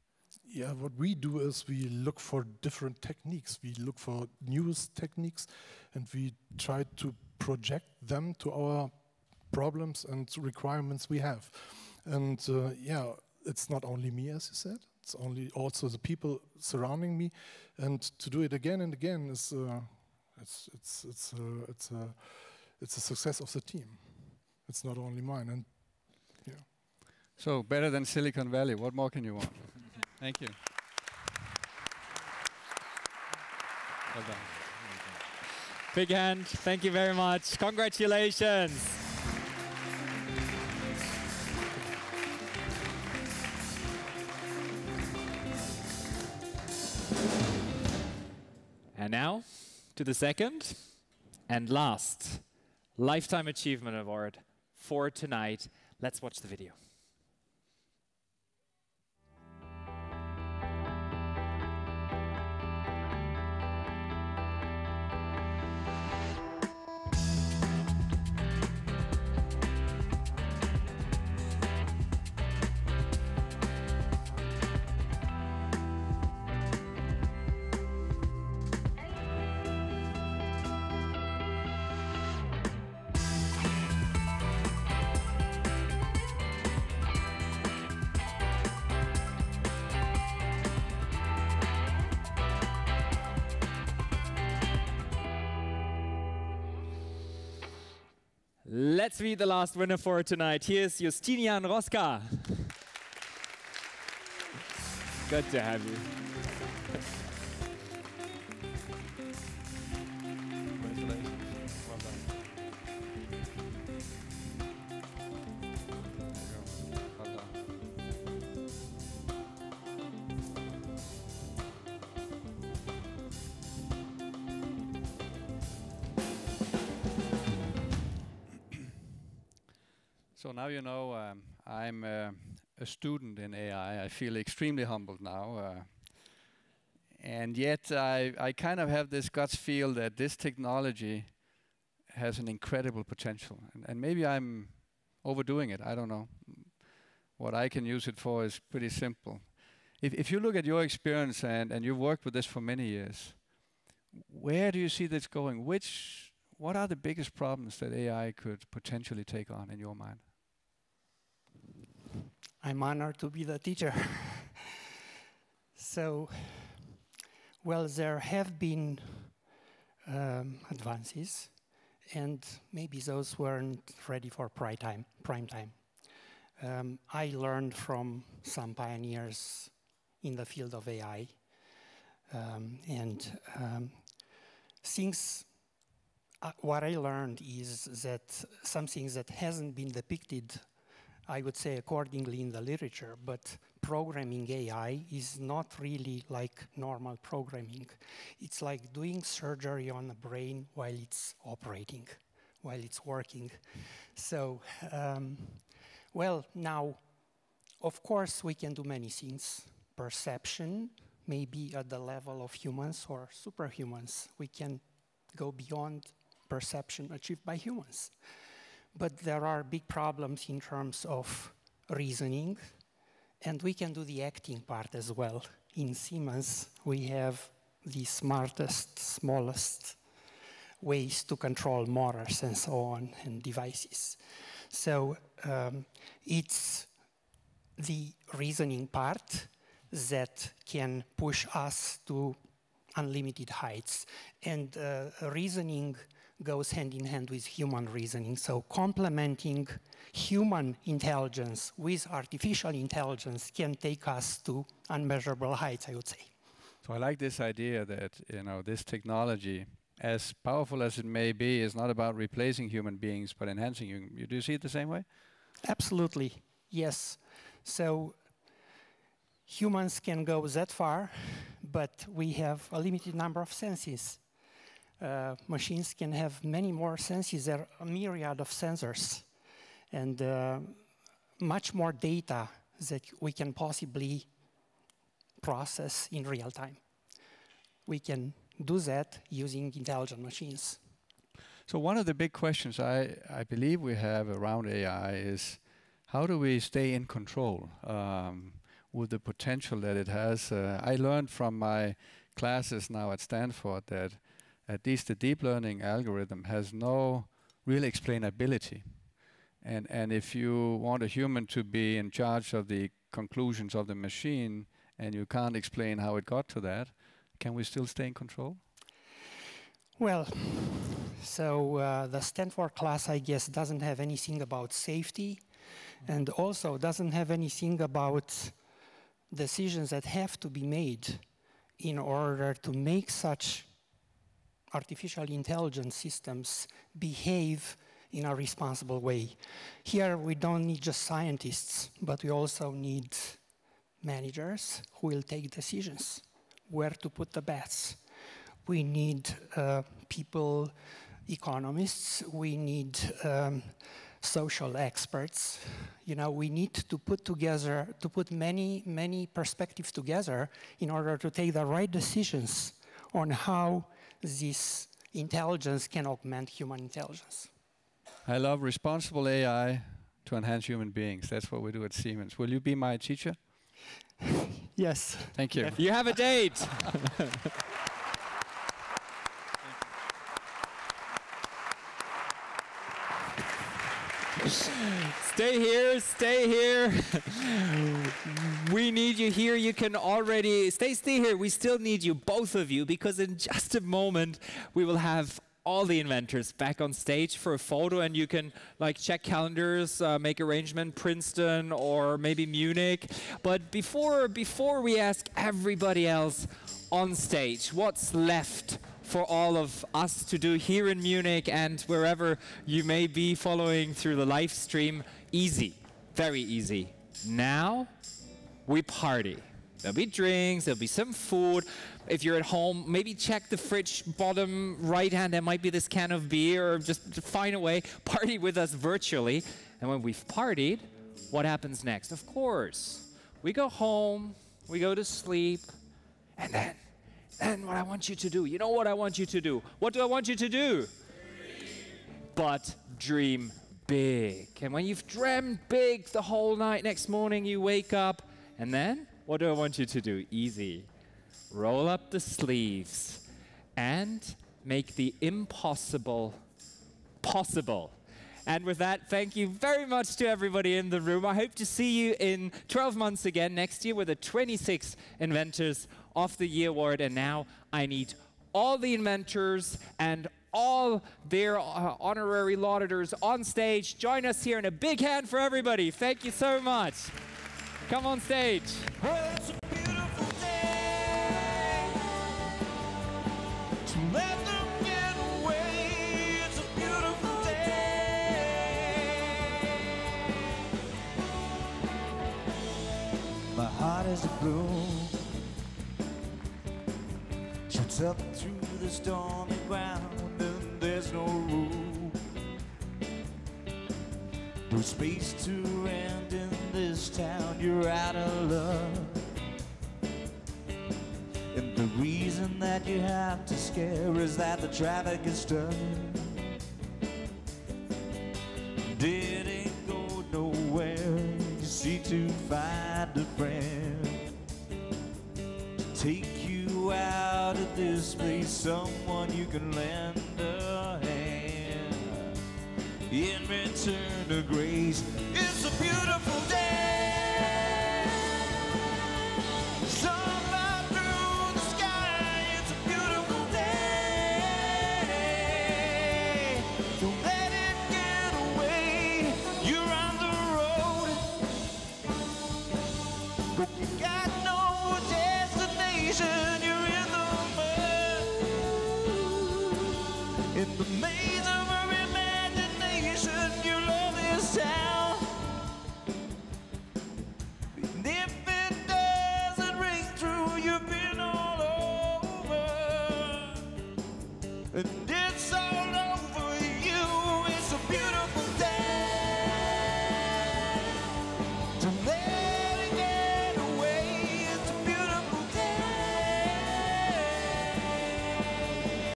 Yeah, what we do is we look for different techniques. We look for newest techniques, and we try to project them to our problems and requirements we have. And it's not only me, as you said. It's also the people surrounding me. And to do it again and again is it's a success of the team. It's not only mine. And so better than Silicon Valley. What more can you want? Thank you. Well done. Big hand. Thank you very much. Congratulations. And now to the second and last Lifetime Achievement Award for tonight. Let's watch the video. Let's meet the last winner for tonight. Here's Justinian Roska. Good to have you. So now you know I'm a student in AI. I feel extremely humbled now. And yet I kind of have this guts feel that this technology has an incredible potential. And maybe I'm overdoing it, I don't know. What I can use it for is pretty simple. If you look at your experience and you've worked with this for many years, where do you see this going? What are the biggest problems that AI could potentially take on in your mind? I'm honored to be the teacher. So, well, there have been advances, and maybe those weren't ready for prime time. I learned from some pioneers in the field of AI, what I learned is that some things that hasn't been depicted I would say accordingly in the literature, but programming AI is not really like normal programming. It's like doing surgery on a brain while it's operating, while it's working. So, well, now, of course, we can do many things. Perception may be at the level of humans or superhumans. We can go beyond perception achieved by humans. But there are big problems in terms of reasoning, and we can do the acting part as well. In Siemens, we have the smartest, smallest ways to control motors and so on, and devices. So it's the reasoning part that can push us to unlimited heights. And reasoning goes hand in hand with human reasoning. So complementing human intelligence with artificial intelligence can take us to unmeasurable heights, I would say. So I like this idea that, you know, this technology, as powerful as it may be, is not about replacing human beings, but enhancing human. Do you see it the same way? Absolutely, yes. So humans can go that far, but we have a limited number of senses. Machines can have many more senses. There are a myriad of sensors and much more data that we can possibly process in real time. We can do that using intelligent machines. So one of the big questions I believe we have around AI is, how do we stay in control with the potential that it has? I learned from my classes now at Stanford that at least the deep learning algorithm has no real explainability. And if you want a human to be in charge of the conclusions of the machine and you can't explain how it got to that, can we still stay in control? Well, so the Stanford class, I guess, doesn't have anything about safety and also doesn't have anything about decisions that have to be made in order to make such artificial intelligence systems behave in a responsible way. Here we don't need just scientists, but we also need managers who will take decisions, where to put the bets. We need people, economists, we need social experts. You know, we need to put together, to put many, many perspectives together in order to take the right decisions on how this intelligence can augment human intelligence. I love responsible AI to enhance human beings. That's what we do at Siemens. Will you be my teacher? Yes. Thank you. You have a date. Stay here, stay here. We need you here. You can already stay here. We still need you, both of you, because in just a moment we will have all the inventors back on stage for a photo, and you can like check calendars, make arrangement, Princeton or maybe Munich. But before we ask everybody else on stage, what's left for all of us to do here in Munich and wherever you may be following through the live stream? Easy, very easy. Now we party. There'll be drinks, there'll be some food. If you're at home, maybe check the fridge bottom right hand. There might be this can of beer, or just find a way. Party with us virtually. And when we've partied, what happens next? Of course, we go home, we go to sleep, and then what I want you to do, you know what I want you to do? What do I want you to do? Dream. But dream big. And when you've dreamt big the whole night, next morning you wake up, and then what do I want you to do? Easy. Roll up the sleeves and make the impossible possible. And with that, thank you very much to everybody in the room. I hope to see you in 12 months again next year with the 26 Inventors of the Year Award. And now I need all the inventors and all their honorary lauditors on stage. Join us here, and a big hand for everybody. Thank you so much. Come on stage. Well, it's a beautiful day to let them get away. It's a beautiful day. skies to bloom. Shoots up through the stormy ground and there's no room. No space to rent in this town, you're out of luck. And the reason that you have to scare is that the traffic is stuck. Didn't go nowhere, you see, to find a friend to take you out of this place, someone you can lend a hand. In return to grace, it's a beautiful day. Sunlight through the sky, it's a beautiful day. Don't let it get away, you're on the road, but you got no destination, you're in the mud, in the maze of our imagination, you love this town. And if it doesn't ring true, you've been all over. And